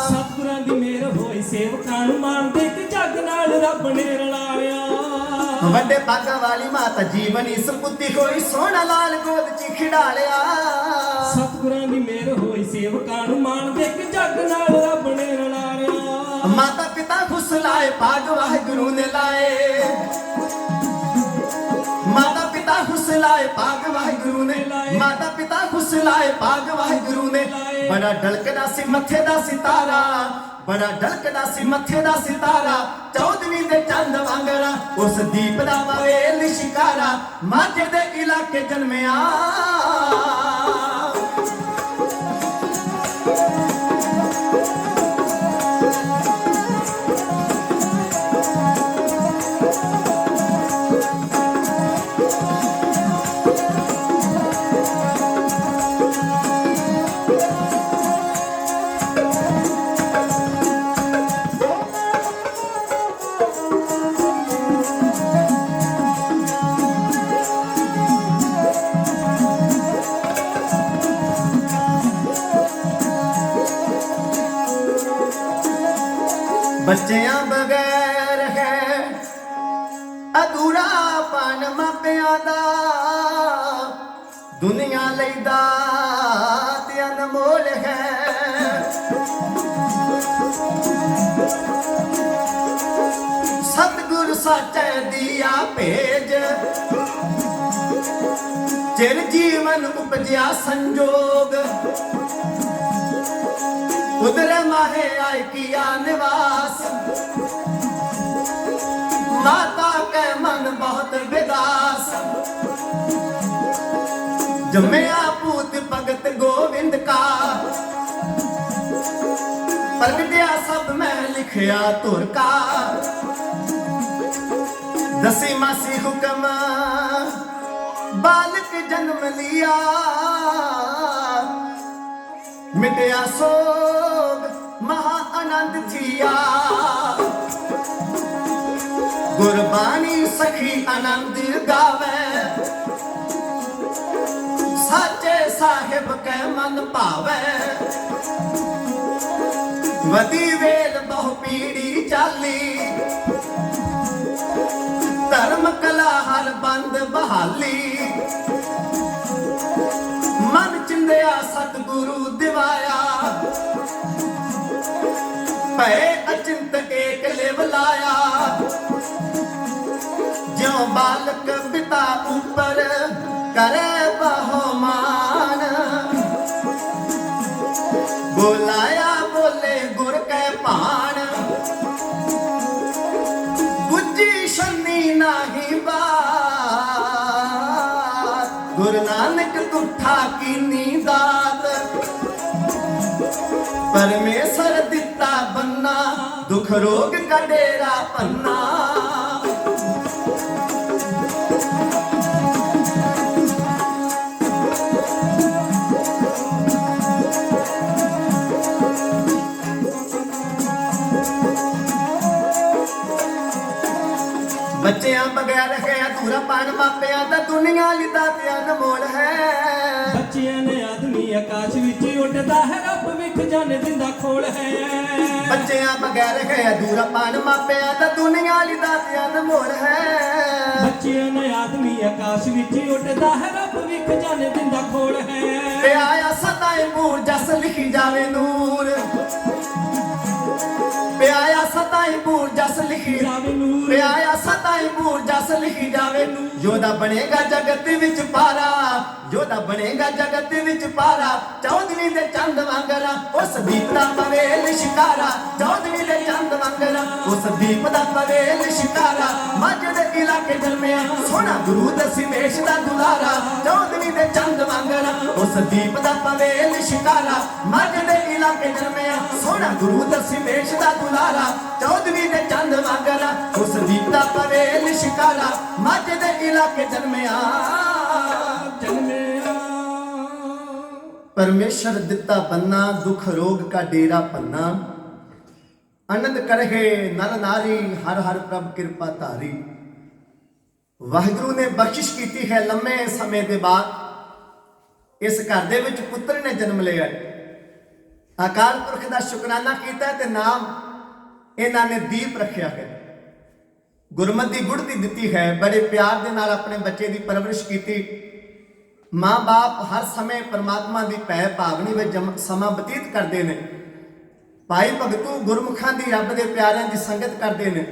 ਸਤਿਗੁਰਾਂ ਦੀ ਮਿਹਰ ਹੋਈ ਸੇਵਕਾਂ ਨੂੰ ਮਾਣ ਦੇ ਕੇ ਜੱਗ ਨਾਲ ਰੱਬ ਨੇ ਰਲਾਇਆ ਵੱਡੇ ਭਾਗਾਂ ਵਾਲੀ ਮਾਤਾ ਜੀਵਨੀ ਸਪੁੱਤੀ ਹੋਈ ਸੋਹਣਾ ਲਾਲ ਗੋਦ 'ਚ ਖਿਡਾ ਲਿਆ ਸਤਿਗੁਰਾਂ ਦੀ ਮਿਹਰ ਹੋਈ ਸੇਵਕਾਂ ਨੂੰ ਮਾਣ ਦੇ ਕੇ ਜੱਗ ਨਾਲ ਰੱਬ ਨੇ ਰਲਾਇਆ ਮਾਤਾ ਪਿਤਾ ਖੁਸ਼ ਲਾਏ ਭਾਗ ਵਾਹਿਗੁਰੂ ਨੇ ਲਾਏ ਮਾਤਾ ਪਿਤਾ ਖੁਸ਼ ਲਾਏ ਭਾਗ ਵਾਹਿਗੁਰੂ ਨੇ ਮਾਤਾ ਪਿਤਾ ਖੁਸ਼ ਲਾਏ ਭਾਗ ਵਾਹਿਗੁਰੂ ਨੇ ਬੜਾ ਢਲਕਦਾ ਸੀ ਮੱਥੇ ਦਾ ਸਿਤਾਰਾ ਬੜਾ ਢਲਕਦਾ ਸੀ ਮੱਥੇ ਦਾ ਸਿਤਾਰਾ 14ਵੀਂ ਦੇ ਚੰਦ ਵਾਂਗਰਾ ਉਸ ਦੀਪ ਦਾ ਪਵੇ ਲਿਸ਼ਕਾਰਾ ਮਾਝੇ ਦੇ ਇਲਾਕੇ ਜਨਮਿਆ ਬੱਚਿਆਂ ਬਗੈਰ ਹੈ ਅਧੂਰਾ ਪਨ ਮਾਪਿਆਂ ਦਾ ਦੁਨੀਆ ਲਈ ਦਾਤ ਅਨਮੋਲ ਹੈ ਸਤਿਗੁਰ ਸਾਚੇ ਦੀਆ ਭੇਜ ਚਿਰ ਜੀਵਨ ਉਪਜਿਆ ਸੰਜੋਗ उधर माहे आय किया निवास माता के मन बहुत विदास जमया पूत भगत गोविंद का प्रगटिया सब में लिखया तुर का दसी मासी हुक्म बालक जन्म लिया मिटया सोग महा आनंद थिया गुरबानी सखी आनंद गावे साचे साहिब के मन पावे वदी वेल बहु पीड़ी चाली धर्म कला हर बंद बहाली मन चिंदिया सतगुरु दिवाया भय अचिंत एक लिव लाया ज्यों बालक पिता ऊपर करे बहुमान बुलाया बोले गुर के भान गुज्जी शनी नाही बात गुरु नानक तुठा की नींदात परमेश्वर दिता बन्ना दुख रोग का डेरा पन्ना बच्चियां बगैर है अधूरा पान मापिया दा दुनिया लिदा ते अनमोल है ਬੱਚਿਆਂ ਨੇ ਆਦਮੀ ਆਕਾਸ਼ ਵਿੱਚ ਉੱਡਦਾ ਹੈ ਰੱਬ ਵਿਖ ਜਾਣੇ ਦਿੰਦਾ ਖੋਲ ਹੈ बच्चियां बगैर है अधूरा पान मापिया दा दुनिया लिदा ते अनमोल है ਬੱਚਿਆਂ ਨੇ ਆਦਮੀ ਆਕਾਸ਼ ਵਿੱਚ ਉੱਡਦਾ ਹੈ ਰੱਬ ਵਿਖ ਜਾਣੇ ਦਿੰਦਾ ਖੋਲ ते ਹੈ आया सदाए मूर जस लिखी जावे नूर ਪਿਆਇਆ ਸਤਾਈ ਬੂਰ ਜਸ ਲਿਖੀ ਜਾਵੇ ਨੂਰ ਪਿਆਇਆ ਸਤਾਈ ਬੂਰ ਜਸ ਲਿਖੀ ਜਾਵੇ ਯੋਧਾ ਬਣੇਗਾ ਜਗਤ ਵਿੱਚ ਪਾਰਾ ਯੋਧਾ ਬਣੇਗਾ ਜਗਤ ਵਿੱਚ ਪਾਰਾ ਚੌਧਰੀ ਦੇ ਚੰਦ ਵਾਂਗਰਾ ਉਸ ਦੀਪ ਦਾ ਪਵੇਲ ਸ਼ਿਕਾਰਾ ਚੌਧਰੀ ਦੇ ਚੰਦ ਵਾਂਗਰਾ ਉਸ ਦੀਪ ਦਾ ਪਵੇਲ ਸ਼ਿਕਾਰਾ ਮੱਝ ਦੇ ਇਲਾਕੇ ਜਨਮਿਆ ਸੋਹਣਾ ਗੁਰੂ ਦਸ਼ਮੇਸ਼ ਦਾ ਦੁਲਾਰਾ ਚੌਧਰੀ ਦੇ ਚੰਦ ਵਾਂਗਰਾ ਉਸ ਦੀਪ ਦਾ ਪਵੇਲ ਸ਼ਿਕਾਰਾ ਮੱਝ ਦੇ ਇਲਾਕੇ ਜਨਮਿਆ ਸੋਹਣਾ ਗੁਰੂ ਦਸ਼ਮੇਸ਼ ਦਾ ਦੁਲਾਰਾ ਚੌਧਰੀ ਦੇ ਚੰਦ ਵਾਂਗਰਾ ਉਸ ਦੀਪ ਦਾ ਪਵੇਲ ਸ਼ਿਕਾਰਾ ਮੱਝ ਦੇ ਇਲਾਕੇ ਜਨਮਿਆ ਜਨਮਿਆ परमेश्वर दिता बन्ना दुख रोग का डेरा पन्ना आनंद करहे नर नारी हर हर प्रभ कृपा धारी वाहिगुरु ने बख्शिश की है लम्मे समय के बाद इस घर दे विच पुत्र ने जन्म लिया अकाल पुरख का शुकराना किया ते नाम इन्हां ने दीप रखिया है गुरमत की गुड़ती दी है बड़े प्यार के नाल अपने बच्चे की परवरिश की माँ बाप हर समय परमात्मा की भै भावनी में समा बतीत करते हैं भाई भगतू गुरमुखां की रब के प्यारिਆਂ की संगत करते हैं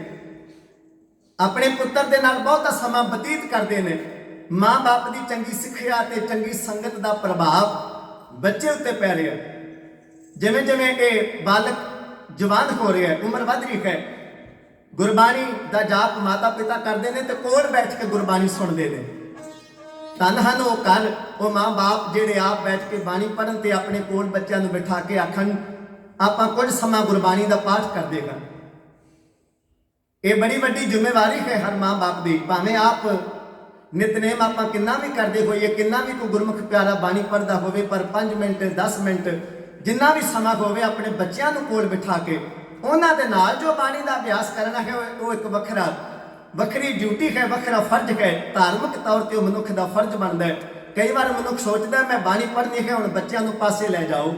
अपने पुत्र के नाल बहुत समा बतीत करते हैं माँ बाप की चंगी सिक्ख्या ते चंगी संगत का प्रभाव बच्चे उत्ते पै रहा जिमें जिमें ये बालक जवान हो रहा है उम्र वध रही है गुरबाणी का जाप माता पिता करते हैं तो कोल बैठ के गुरबाणी सुनते हैं धन हन वो कर वो माँ बाप जेडे आप बैठ के बाणी पढ़न ते अपने कोल बच्चों को बिठा के आखन आपां कुछ समा गुरबाणी का पाठ कर देगा ये बड़ी वड्डी जिम्मेवारी है हर माँ बाप की भावें आप नितनेम आपां किन्ना भी करते होइए किन्ना भी कोई गुरमुख प्यारा बाणी पढ़ता होवे पर 5 मिनट 10 मिनट जिन्ना भी समा होवे अपने बच्चों को कोल बिठा के उन्हां दे नाल जो बाणी का अभ्यास करना है वो एक वखरा वखरी ड्यूटी है वखरा फर्ज है धार्मिक तौर पर मनुख का फर्ज बनता है कई बार मनुख सोचता है मैं बाणी पढ़नी है हुण बच्चों को पासे ले जाओ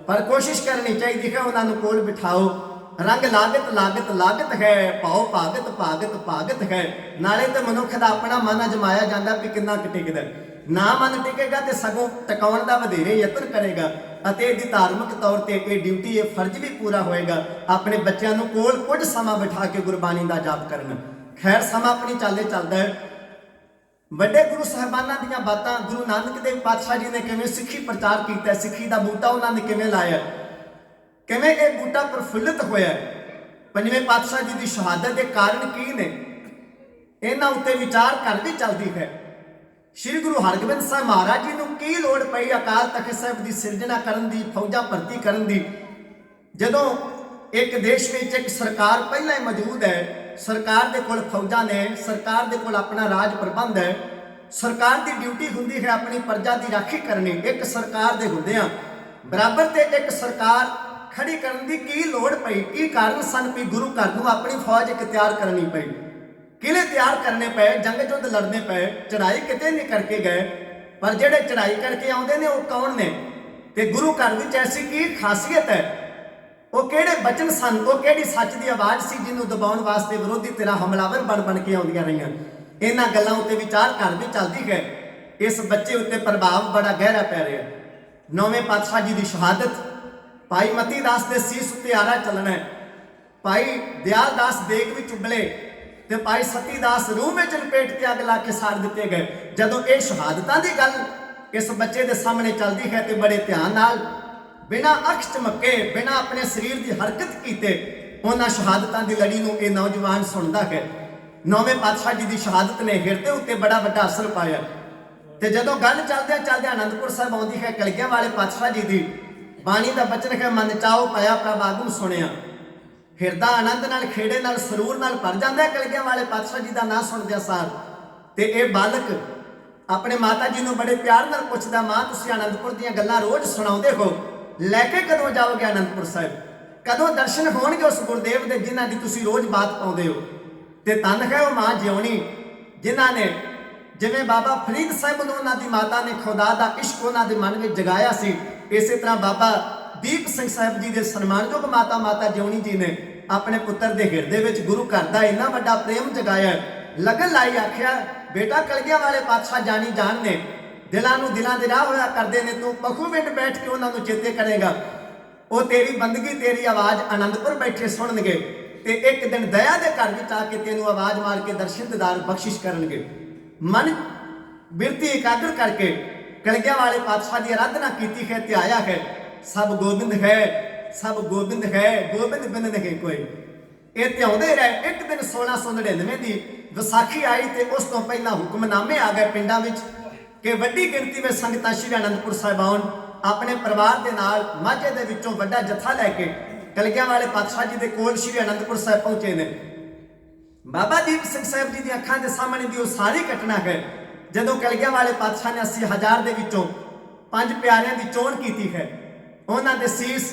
पर कोशिश करनी चाहिए है उन्होंने कोल बिठाओ रंग लागत लागत लागत है पाओ भागत भागत भागत है नाले तो मनुख का अपना मन अजमाया जाता भी कितना टिकदा ना मन टिकेगा तो सगों टकाउण का वधेरे यतन करेगा ਅਤੇ ਇਹਦੀ ਧਾਰਮਿਕ ਤੌਰ ਤੇ ਇਹ ਡਿਊਟੀ ਇਹ ਫਰਜ਼ ਵੀ ਪੂਰਾ ਹੋਏਗਾ ਆਪਣੇ ਬੱਚਿਆਂ ਨੂੰ ਕੋਲ ਕੁਝ ਸਮਾਂ ਬਿਠਾ ਕੇ ਗੁਰਬਾਣੀ ਦਾ ਜਾਪ ਕਰਨਾ खैर समा अपनी चाले चलता है वड्डे गुरु साहबाना दीयां बातां गुरु नानक देव पातशाह जी ने किवें सिੱਖੀ प्रचार किया सिੱਖੀ का बूटा उन्होंने किवें लाया किवें ये बूटा प्रफुल्लित होया पंजवें पातशाह जी की शहादत के कारण की ने इन्हां उत्ते विचार कर भी चलती है श्री गुरु हरगोबिंद साहब महाराज जी नूं की लोड़ पई अकाल तख्त साहिब की सिरजना करन दी फौजां भर्ती करन दी जदों एक देश में एक सरकार पहला ही मौजूद है सरकार दे कोल फौजां ने सरकार दे कोल अपना राज प्रबंध है सरकार की ड्यूटी हुंदी है अपनी प्रजा की राखी करनी एक सरकार दे हुंदियां बराबर ते एक सरकार खड़ी करन दी की लोड़ पई की कारण सन भी गुरु घर नूं अपनी फौज एक तैयार करनी पई किले तैयार करने पे जंग युद्ध लड़ने पे चढ़ाई किते नहीं करके गए पर जेड़े चढ़ाई करके आउंदे ने वो कौन ने ते गुरु घर विच ऐसी की खासियत है वो किहड़े बचन सन वो किहड़ी सच की आवाज़ सी जिन्हों दबाउण वास्ते विरोधी तेरा हमलावर बन बन के आउंदियां रहियां इन्हां गल्लां उत्ते विचार कर भी चलती है इस बच्चे उत्ते प्रभाव बड़ा गहरा पै रहा है 9वें पातशाह जी की शहादत भाई मती दास के सीस उत्ते आरा चलना है भाई दयाल दास देग भी चुबले ते भाई सती दास रूह में लपेट के अग ला के साड़ दिते गए जदों ये शहादतां दी गल इस बच्चे के सामने चलती है तो बड़े ध्यान नाल बिना अख चमके बिना अपने शरीर की हरकत किए उन्होंने शहादतां की लड़ी नूं ये नौजवान सुनता है 9वें पातशाह जी की शहादत ने हिरदे उत्ते बड़ा वड्डा असर पाया तो जदों गल चलदे चलदे आनंदपुर साहब आउंदी है कलगियां वाले पातशाह जी की बाणी का बचन है मन चाओ पाया प्रभ आगू सुनिया हिरदा आनंद नाल खेड़े नाल सरूर नाल भर जाता है कलगियां वाले पातशाह जी का नाम सुनदे सार ते ये बालक अपने माता जी नूं बड़े प्यार नाल पुछदा मां तुसीं आनंदपुर दीयां गल्लां रोज सुणाउंदे हो लैके कदों जाओगे आनंदपुर साहिब कदों दर्शन होणगे उस गुरदेव दे जिन्हां दी तुसीं रोज बात पाउंदे हो ते तन है वो मां जिउणी जिन्हां ने जिवें बाबा फरीद साहिब नूं उन्हां दी माता ने खुदा दा इश्क उन्हां दे मन विच जगाया सी इसे तरह बाबा दीप सिंह साहिब जी दे सन्मानयोग माता जिउणी जी ने अपने पुत्र दे हिरदे विच गुरु घर दा इन्ना वड्डा प्रेम जगाया लगन लाई आख्या बेटा कलगियां वाले पातशाह जानी जान ने दिलों दिलों के राह होया करते हैं तू पखू मिंट बैठ के उन्होंने चेते करेगा ਉਹ ਤੇਰੀ ਬੰਦਗੀ ਤੇਰੀ ਆਵਾਜ਼ ਆਨੰਦਪੁਰ ਬੈਠੇ ਸੁਣਨਗੇ ਤੇ ਇੱਕ ਦਿਨ ਦਇਆ ਦੇ ਘਰ ਵਿੱਚ ਆ ਕੇ ਤੈਨੂੰ ਆਵਾਜ਼ ਮਾਰ ਕੇ ਦਰਸ਼ਨ ਦੀਦਾਰ ਬਖਸ਼ਿਸ਼ ਕਰਨਗੇ। ਮਨ ਬਿਰਤੀ ਇਕਾਗਰ ਕਰਕੇ ਕਲਗੀਆਂ ਵਾਲੇ ਪਾਤਸ਼ਾਹ ਦੀ ਆਰਾਧਨਾ ਕੀਤੀ ਹੈ, ਧਿਆਇਆ ਹੈ। ਸਭ ਗੋਬਿੰਦ ਹੈ, ਸਭ ਗੋਬਿੰਦ ਹੈ, ਗੋਬਿੰਦ ਬਿਨ ਨਹੀਂ ਕੋਈ। ਇਹ ਧਿਆਉਂਦੇ ਰਹੇ। ਇੱਕ ਦਿਨ 1699 ਦੀ ਵਿਸਾਖੀ ਆਈ ਤੇ ਉਸ ਤੋਂ ਪਹਿਲਾਂ ਹੁਕਮਨਾਮੇ ਆ ਗਏ ਪਿੰਡਾਂ ਵਿੱਚ ਕਿ ਵੱਡੀ ਗਿਣਤੀ ਵਿੱਚ ਸੰਗਤਾਂ ਸ਼੍ਰੀ ਅਨੰਦਪੁਰ ਸਾਹਿਬ ਆਉਣ। ਆਪਣੇ ਪਰਿਵਾਰ ਦੇ ਨਾਲ ਮਾਝੇ ਦੇ ਵਿੱਚੋਂ ਵੱਡਾ ਜਥਾ ਲੈ ਕੇ ਕਲਗੀਆਂ ਵਾਲੇ ਪਾਤਸ਼ਾਹ ਜੀ ਦੇ ਕੋਲ ਸ਼੍ਰੀ ਅਨੰਦਪੁਰ ਸਾਹਿਬ ਪਹੁੰਚੇ ਨੇ। ਬਾਬਾ ਦੀਪ ਸਿੰਘ ਸਾਹਿਬ ਜੀ ਦੀ ਅੱਖਾਂ ਦੇ ਸਾਹਮਣੇ ਦੀ ਉਹ ਸਾਰੀ ਘਟਨਾ ਹੈ ਜਦੋਂ ਕਲਗੀਆਂ ਵਾਲੇ ਪਾਤਸ਼ਾਹ ਨੇ 80,000 ਦੇ ਵਿੱਚੋਂ 5 ਪਿਆਰਿਆਂ ਦੀ ਚੋਣ ਕੀਤੀ ਹੈ। ਉਹਨਾਂ ਦੇ ਸੀਸ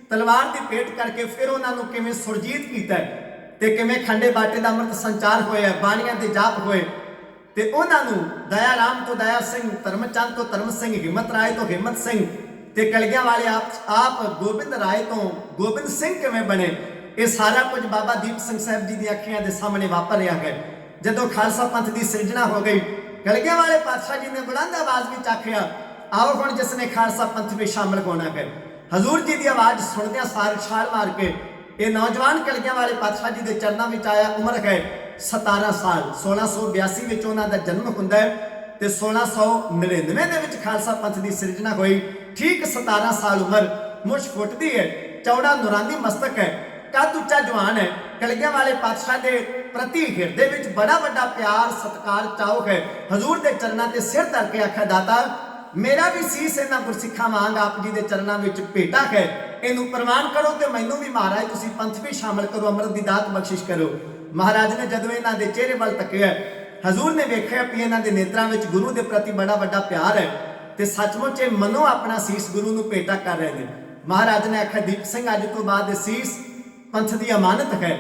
ਤਲਵਾਰ ਦੀ ਭੇਟ ਕਰਕੇ ਫਿਰ ਉਹਨਾਂ ਨੂੰ ਕਿਵੇਂ ਸੁਰਜੀਤ ਕੀਤਾ ਤੇ ਕਿਵੇਂ ਖੰਡੇ ਬਾਟੇ ਦਾ ਅੰਮ੍ਰਿਤ ਸੰਚਾਰ ਹੋਇਆ, ਬਾਣੀਆਂ ਦੇ ਜਾਪ ਹੋਏ ਤੇ ਉਹਨਾਂ ਨੂੰ ਦਇਆ ਰਾਮ ਤੋਂ ਦਇਆ ਸਿੰਘ, ਧਰਮਚੰਦ ਤੋਂ ਧਰਮ ਸਿੰਘ, ਹਿੰਮਤ ਰਾਏ ਤੋਂ ਹਿੰਮਤ ਸਿੰਘ ਤੇ ਕਲਗੀਆਂ ਵਾਲੇ ਆਪ ਗੋਬਿੰਦ ਰਾਏ ਤੋਂ ਗੋਬਿੰਦ ਸਿੰਘ ਕਿਵੇਂ ਬਣੇ। ਇਹ ਸਾਰਾ ਕੁਝ ਬਾਬਾ ਦੀਪ ਸਿੰਘ ਸਾਹਿਬ ਜੀ ਦੀਆਂ ਅੱਖੀਆਂ ਦੇ ਸਾਹਮਣੇ ਵਾਪਰ ਰਿਹਾ ਹੈ। ਜਦੋਂ ਖਾਲਸਾ ਪੰਥ ਦੀ ਸਿਰਜਣਾ ਹੋ ਗਈ, ਕਲਗੀਆਂ ਵਾਲੇ ਪਾਤਸ਼ਾਹ ਜੀ ਨੇ ਬੁਲੰਦ ਆਵਾਜ਼ ਵਿੱਚ ਆਖਿਆ, ਆਓ ਹੁਣ ਜਿਸ ਨੇ ਖਾਲਸਾ ਪੰਥ ਵਿੱਚ ਸ਼ਾਮਲ ਹੋਣਾ ਹੈ। ਹਜ਼ੂਰ ਜੀ ਦੀ ਆਵਾਜ਼ ਸੁਣਦਿਆਂ ਸਾਰ ਛਾਲ ਮਾਰ ਕੇ ਇਹ ਨੌਜਵਾਨ ਕਲਗੀਆਂ ਵਾਲੇ ਪਾਤਸ਼ਾਹ ਜੀ ਦੇ ਚਰਨਾਂ ਵਿੱਚ ਆਇਆ। ਉਮਰ ਹੈ 17 ਸਾਲ। 1682 ਵਿੱਚ ਉਹਨਾਂ ਦਾ ਜਨਮ ਹੁੰਦਾ ਹੈ ਤੇ 1699 ਦੇ ਵਿੱਚ ਖਾਲਸਾ ਪੰਥ ਦੀ ਸਿਰਜਣਾ ਹੋਈ। ਠੀਕ 17 ਸਾਲ ਉਮਰ, ਮੁੱਛ ਫੁੱਟਦੀ ਹੈ, ਚੌੜਾ ਨੂਰਾਨੀ ਮਸਤਕ ਹੈ, ਕੱਦ ਉੱਚਾ ਜਵਾਨ ਹੈ। ਕਲਗੀਆਂ ਵਾਲੇ ਪਾਤਸ਼ਾਹ ਦੇ ਪ੍ਰਤੀ ਹਿਰਦੇ ਵਿੱਚ ਬੜਾ ਵੱਡਾ ਪਿਆਰ, ਸਤਿਕਾਰ, ਚਾਅ ਹੈ। ਹਜ਼ੂਰ ਦੇ ਚਰਨਾਂ ਤੇ ਸਿਰ ਧਰ ਕੇ ਆਖਿਆ, ਦਾਤਾ ਮੇਰਾ ਵੀ ਸੀਸ ਇਹਨਾਂ ਗੁਰਸਿੱਖਾਂ ਵਾਂਗ ਆਪ ਜੀ ਦੇ ਚਰਨਾਂ ਵਿੱਚ ਭੇਟਾ ਹੈ, ਇਹਨੂੰ ਪ੍ਰਵਾਨ ਕਰੋ ਤੇ ਮੈਨੂੰ ਵੀ ਮਹਾਰਾਜ ਤੁਸੀਂ ਪੰਥ ਵਿੱਚ ਸ਼ਾਮਲ ਕਰੋ, ਅੰਮ੍ਰਿਤ ਦੀ ਦਾਤ ਬਖਸ਼ਿਸ਼ ਕਰੋ। ਮਹਾਰਾਜ ਨੇ ਜਦੋਂ ਇਹਨਾਂ ਦੇ ਚਿਹਰੇ ਵੱਲ ਤੱਕਿਆ, ਹਜ਼ੂਰ ਨੇ ਵੇਖਿਆ ਕਿ ਇਹਨਾਂ ਦੇ ਨੇਤਰਾਂ ਵਿੱਚ ਗੁਰੂ ਦੇ ਪ੍ਰਤੀ ਬੜਾ ਵੱਡਾ ਪਿਆਰ ਹੈ ਤੇ ਸੱਚਮੁੱਚ ਇਹ ਮਨੋਂ ਆਪਣਾ ਸੀਸ ਗੁਰੂ ਨੂੰ ਭੇਟਾ ਕਰ ਰਹੇ ਨੇ। ਮਹਾਰਾਜ ਨੇ ਆਖਿਆ, ਦੀਪ ਸਿੰਘ ਅੱਜ ਤੋਂ ਬਾਅਦ ਇਹ ਸੀਸ ਪੰਥ ਦੀ ਅਮਾਨਤ ਹੈ।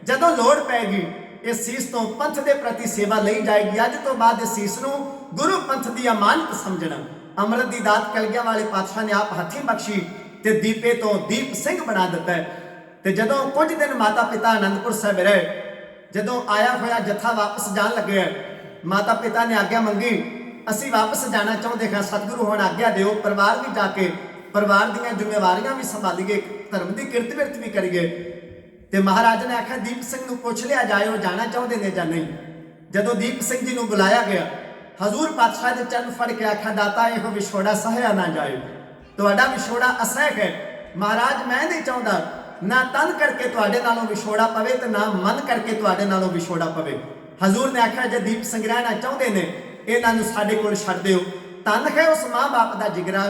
ਜਦੋਂ ਲੋੜ ਪੈਗੀ ਇਸ ਸੀਸ ਤੋਂ ਪੰਥ ਦੇ ਪ੍ਰਤੀ ਸੇਵਾ ਲਈ ਜਾਏਗੀ। ਅੱਜ ਤੋਂ ਬਾਅਦ ਇਸ ਸੀਸ ਨੂੰ ਗੁਰੂ ਪੰਥ ਦੀ ਅਮਾਨਤ ਸਮਝਣਾ। ਅੰਮ੍ਰਿਤ ਦੀ ਦਾਤ ਕਲਗੀਆਂ ਵਾਲੇ ਪਾਤਸ਼ਾਹ ਨੇ ਆਪ ਹੱਥੀਂ ਬਖਸ਼ੀ ਤੇ ਦੀਪੇ ਤੋਂ ਦੀਪ ਸਿੰਘ ਬਣਾ ਦਿੱਤਾ। ਤੇ ਜਦੋਂ ਕੁਝ ਦਿਨ ਮਾਤਾ ਪਿਤਾ ਆਨੰਦਪੁਰ ਸਾਹਿਬ ਰਹੇ, ਜਦੋਂ ਆਇਆ ਹੋਇਆ ਜਥਾ ਵਾਪਸ ਜਾਣ ਲੱਗਿਆ, ਮਾਤਾ ਪਿਤਾ ਨੇ ਆਗਿਆ ਮੰਗੀ, ਅਸੀਂ ਵਾਪਸ ਜਾਣਾ ਚਾਹੁੰਦੇ ਹਾਂ, ਸਤਿਗੁਰੂ ਹੁਣ ਆਗਿਆ ਦਿਓ, ਪਰਿਵਾਰ ਵੀ ਜਾ ਕੇ ਪਰਿਵਾਰ ਦੀਆਂ ਜ਼ਿੰਮੇਵਾਰੀਆਂ ਵੀ ਸੰਭਾਲੀਏ, ਧਰਮ ਦੀ ਕਿਰਤ ਵਿਰਤ ਵੀ ਕਰੀਏ। ਤੇ ਮਹਾਰਾਜ ਨੇ ਆਖਿਆ, ਦੀਪ ਸਿੰਘ ਨੂੰ ਪੁੱਛ ਲਿਆ ਜਾਏ ਉਹ ਜਾਣਾ ਚਾਹੁੰਦੇ ਨੇ ਜਾਂ ਨਹੀਂ। ਜਦੋਂ ਦੀਪ ਸਿੰਘ ਜੀ ਨੂੰ ਬੁਲਾਇਆ ਗਿਆ, ਹਜ਼ੂਰ ਪਾਤਸ਼ਾਹ ਦੇ ਚਰਨ ਫੜ ਕੇ ਆਖਿਆ, ਦਾਤਾ ਇਹੋ ਵਿਛੋੜਾ ਸਹਿਆ ਨਾ ਜਾਏ, ਤੁਹਾਡਾ ਵਿਛੋੜਾ ਅਸਹਿ ਹੈ। ਮਹਾਰਾਜ ਮੈਂ ਨਹੀਂ ਚਾਹੁੰਦਾ ਨਾ ਤਨ ਕਰਕੇ ਤੁਹਾਡੇ ਨਾਲੋਂ ਵਿਛੋੜਾ ਪਵੇ ਤੇ ਨਾ ਮਨ ਕਰਕੇ ਤੁਹਾਡੇ ਨਾਲੋਂ ਵਿਛੋੜਾ ਪਵੇ। ਹਜ਼ੂਰ ਨੇ ਆਖਿਆ, ਜੇ ਦੀਪ ਸਿੰਘ ਰਹਿਣਾ ਚਾਹੁੰਦੇ ਨੇ ਇਹਨਾਂ ਨੂੰ ਸਾਡੇ ਕੋਲ ਛੱਡ ਦਿਓ। ਤਨ ਹੈ ਉਸ ਮਾਂ ਬਾਪ ਦਾ ਜਿਗਰਾ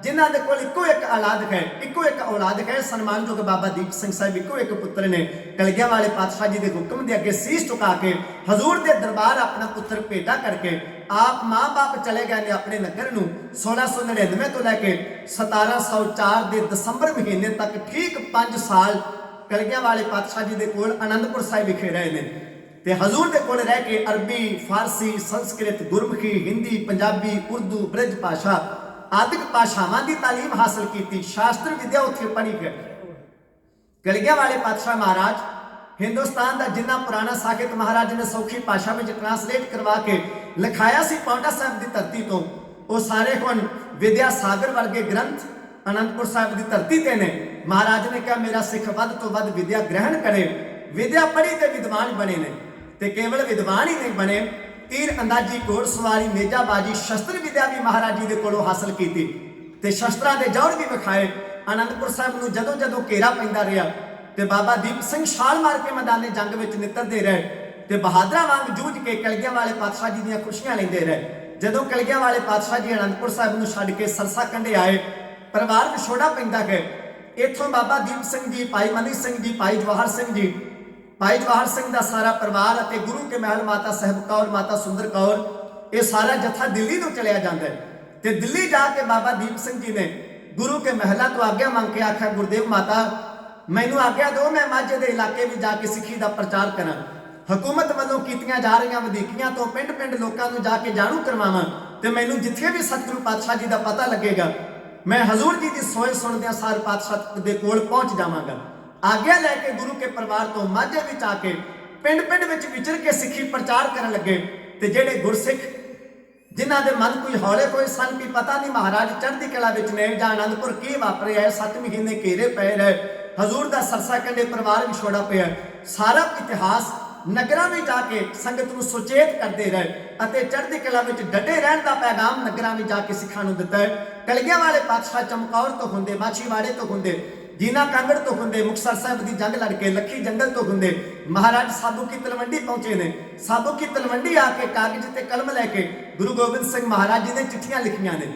ਜਿਨ੍ਹਾਂ ਦੇ ਕੋਲ ਇੱਕੋ ਇੱਕ ਔਲਾਦ ਹੈ, ਇੱਕੋ ਇੱਕ ਔਲਾਦ ਹੈ। ਸਨਮਾਨਯੋਗ ਬਾਬਾ ਦੀਪ ਸਿੰਘ ਸਾਹਿਬ ਇੱਕੋ ਇੱਕ ਪੁੱਤਰ ਨੇ। ਕਲਗੀਆਂ ਵਾਲੇ ਪਾਤਸ਼ਾਹ ਜੀ ਦੇ ਹੁਕਮ ਦੇ ਅੱਗੇ ਸੀਸ ਝੁਕਾ ਕੇ ਹਜ਼ੂਰ ਦੇ ਦਰਬਾਰ ਆਪਣਾ ਪੁੱਤਰ ਭੇਟਾ ਕਰਕੇ ਆਪ ਮਾਂ ਬਾਪ ਚਲੇ ਗਏ ਨੇ ਆਪਣੇ ਨਗਰ ਨੂੰ। 1699 ਤੋਂ ਲੈ ਕੇ 1704 ਦੇ ਦਸੰਬਰ ਮਹੀਨੇ ਤੱਕ ਠੀਕ 5 ਸਾਲ ਕਲਗੀਆਂ ਵਾਲੇ ਪਾਤਸ਼ਾਹ ਜੀ ਦੇ ਕੋਲ ਆਨੰਦਪੁਰ ਸਾਹਿਬ ਵਿਖੇ ਰਹੇ ਨੇ ਤੇ ਹਜ਼ੂਰ ਦੇ ਕੋਲ ਰਹਿ ਕੇ ਅਰਬੀ, ਫਾਰਸੀ, ਸੰਸਕ੍ਰਿਤ, ਗੁਰਮੁਖੀ, ਹਿੰਦੀ, ਪੰਜਾਬੀ, ਉਰਦੂ, ਬ੍ਰਿਜ ਭਾਸ਼ਾ ਆਦਿਕ ਭਾਸ਼ਾਵਾਂ ਦੀ ਤਾਲੀਮ ਹਾਸਲ ਕੀਤੀ। ਸ਼ਾਸਤਰ ਵਿਦਿਆ ਉੱਥੇ ਪੜ੍ਹੀ ਹੈ। ਕਲਗੀਆਂ ਵਾਲੇ ਪਾਤਸ਼ਾਹ ਮਹਾਰਾਜ ਹਿੰਦੁਸਤਾਨ ਦਾ ਜਿੰਨਾ ਪੁਰਾਣਾ ਸਾਹਿਤ ਮਹਾਰਾਜ ਨੇ ਸੌਖੀ ਭਾਸ਼ਾ ਵਿੱਚ ਟ੍ਰਾਂਸਲੇਟ ਕਰਵਾ ਕੇ ਲਿਖਾਇਆ ਸੀ ਪਾਉਂਟਾ ਸਾਹਿਬ ਦੀ ਧਰਤੀ ਤੋਂ, ਉਹ ਸਾਰੇ ਹੁਣ ਵਿਦਿਆ ਸਾਗਰ ਵਰਗੇ ਗ੍ਰੰਥ ਅਨੰਦਪੁਰ ਸਾਹਿਬ ਦੀ ਧਰਤੀ ਤੇ ਨੇ। ਮਹਾਰਾਜ ਨੇ ਕਿਹਾ, ਮੇਰਾ ਸਿੱਖ ਵੱਧ ਤੋਂ ਵੱਧ ਵਿਦਿਆ ਗ੍ਰਹਿਣ ਕਰੇ। ਵਿਦਿਆ ਪੜ੍ਹੀ ਤੇ ਵਿਦਵਾਨ ਬਣੇ ਨੇ ਤੇ ਕੇਵਲ ਵਿਦਵਾਨ ਹੀ ਨਹੀਂ ਬਣੇ, ਤੀਰ ਅੰਦਾਜ਼ੀ, ਘੋੜਸਵਾਰੀ, ਨੇਜਾਬਾਜੀ, ਸ਼ਸਤਰ ਵਿਦਿਆ ਵੀ ਮਹਾਰਾਜ ਜੀ ਦੇ ਕੋਲੋਂ ਹਾਸਲ ਕੀਤੀ ਤੇ ਸ਼ਸਤਰਾਂ ਦੇ ਜੌਹਰ ਵੀ ਵਿਖਾਏ। ਆਨੰਦਪੁਰ ਸਾਹਿਬ ਨੂੰ ਜਦੋਂ ਜਦੋਂ ਘੇਰਾ ਪੈਂਦਾ ਰਿਹਾ ਤੇ ਬਾਬਾ ਦੀਪ ਸਿੰਘ ਛਾਲ ਮਾਰ ਕੇ ਮੈਦਾਨੇ ਜੰਗ ਵਿੱਚ ਨਿੱਤਰਦੇ ਰਹੇ ਤੇ ਬਹਾਦਰਾਂ ਵਾਂਗ ਜੂਝ ਕੇ ਕਲਗੀਆਂ ਵਾਲੇ ਪਾਤਸ਼ਾਹ ਜੀ ਦੀਆਂ ਖੁਸ਼ੀਆਂ ਲੈਂਦੇ ਰਹੇ। ਜਦੋਂ ਕਲਗੀਆਂ ਵਾਲੇ ਪਾਤਸ਼ਾਹ ਜੀ ਆਨੰਦਪੁਰ ਸਾਹਿਬ ਨੂੰ ਛੱਡ ਕੇ ਸਰਸਾ ਕੰਢੇ ਆਏ, ਪਰਿਵਾਰ ਵਿਛੋੜਾ ਪੈਂਦਾ ਹੈ। ਇੱਥੋਂ ਬਾਬਾ ਦੀਪ ਸਿੰਘ ਜੀ, ਭਾਈ ਮਨੀ ਸਿੰਘ ਜੀ, ਭਾਈ ਜਵਾਹਰ ਸਿੰਘ ਜੀ, ਭਾਈ ਜਵਾਹਰ ਸਿੰਘ ਦਾ ਸਾਰਾ ਪਰਿਵਾਰ ਅਤੇ ਗੁਰੂ ਕੇ ਮਹਿਲ ਮਾਤਾ ਸਾਹਿਬ ਕੌਰ, ਮਾਤਾ ਸੁੰਦਰ ਕੌਰ, ਇਹ ਸਾਰਾ ਜਥਾ ਦਿੱਲੀ ਨੂੰ ਚਲਿਆ ਜਾਂਦਾ ਹੈ ਤੇ ਦਿੱਲੀ ਜਾ ਕੇ ਬਾਬਾ ਦੀਪ ਸਿੰਘ ਜੀ ਨੇ ਗੁਰੂ ਕੇ ਮਹਿਲਾਂ ਤੋਂ ਆਗਿਆ ਮੰਗ ਕੇ ਆਖਿਆ, ਗੁਰਦੇਵ ਮਾਤਾ ਮੈਨੂੰ ਆਗਿਆ ਦਿਓ, ਮੈਂ ਮਾਝੇ ਦੇ ਇਲਾਕੇ ਵਿੱਚ ਜਾ ਕੇ ਸਿੱਖੀ ਦਾ ਪ੍ਰਚਾਰ ਕਰਾਂ। ਹਕੂਮਤ ਵੱਲੋਂ ਕੀਤੀਆਂ ਜਾ ਰਹੀਆਂ ਵਧੀਕੀਆਂ ਤੋਂ ਪਿੰਡ ਪਿੰਡ ਲੋਕਾਂ ਨੂੰ ਜਾ ਕੇ ਜਾਣੂ ਕਰਵਾਵਾਂ ਤੇ ਮੈਨੂੰ ਜਿੱਥੇ ਵੀ ਸਤਿਗੁਰੂ ਪਾਤਸ਼ਾਹ ਜੀ ਦਾ ਪਤਾ ਲੱਗੇਗਾ ਮੈਂ ਹਜ਼ੂਰ ਜੀ ਦੀ ਸੋਚ ਸੁਣਦਿਆਂ ਸਾਰ ਪਾਤਸ਼ਾਹ ਦੇ ਕੋਲ ਪਹੁੰਚ ਜਾਵਾਂਗਾ। ਆਗਿਆ ਲੈ ਕੇ ਗੁਰੂ ਕੇ ਪਰਿਵਾਰ ਤੋਂ ਮਾਝੇ ਵਿੱਚ ਆ ਕੇ ਪਿੰਡ ਪਿੰਡ ਵਿੱਚ ਵਿਚਰ ਕੇ ਸਿੱਖੀ ਪ੍ਰਚਾਰ ਕਰਨ ਲੱਗੇ ਤੇ ਜਿਹੜੇ ਗੁਰਸਿੱਖ ਜਿਨ੍ਹਾਂ ਦੇ ਮਨ ਕੋਈ ਹੌਲੇ ਹੋਏ ਸਨ ਕਿ ਪਤਾ ਨਹੀਂ ਮਹਾਰਾਜ ਚੜ੍ਹਦੀ ਕਲਾ ਵਿੱਚ ਨੇ ਜਾਂ ਆਨੰਦਪੁਰ ਕੀ ਵਾਪਰਿਆ ਹੈ। 7 ਮਹੀਨੇ ਘੇਰੇ ਪਏ ਰਹੇ, ਹਜ਼ੂਰ ਦਾ ਸਰਸਾ ਕੰਡੇ ਪਰਿਵਾਰ ਵਿਛੋੜਾ ਪਿਆ। ਸਾਰਾ ਇਤਿਹਾਸ ਨਗਰਾਂ ਵਿੱਚ ਜਾ ਕੇ ਸੰਗਤ ਨੂੰ ਸੁਚੇਤ ਕਰਦੇ ਰਹੇ ਅਤੇ ਚੜ੍ਹਦੀ ਕਲਾ ਵਿੱਚ ਡਟੇ ਰਹਿਣ ਦਾ ਪੈਗਾਮ ਨਗਰਾਂ ਵਿੱਚ ਜਾ ਕੇ ਸਿੱਖਾਂ ਨੂੰ ਦਿੱਤਾ ਹੈ। ਕਲਗੀਆਂ ਵਾਲੇ ਪਾਤਸ਼ਾਹ ਚਮਕੌਰ ਤੋਂ ਹੁੰਦੇ, ਮਾਛੀਵਾੜੇ ਤੋਂ ਹੁੰਦੇ, ਜੀਨਾ ਕਾਂਗੜ ਤੋਂ ਹੁੰਦੇ, ਮੁਕਤਸਰ ਸਾਹਿਬ ਦੀ ਜੰਗ ਲੜ ਕੇ ਲੱਖੀ ਜੰਗਲ ਤੋਂ ਹੁੰਦੇ ਮਹਾਰਾਜ ਸਾਬੂ ਕੀ ਤਲਵੰਡੀ ਪਹੁੰਚੇ ਨੇ। ਸਾਬੂ ਕੀ ਤਲਵੰਡੀ ਆ ਕੇ ਕਾਗਜ਼ ਤੇ ਕਲਮ ਲੈ ਕੇ ਗੁਰੂ ਗੋਬਿੰਦ ਸਿੰਘ ਮਹਾਰਾਜ ਜੀ ਨੇ ਚਿੱਠੀਆਂ ਲਿਖੀਆਂ ਨੇ,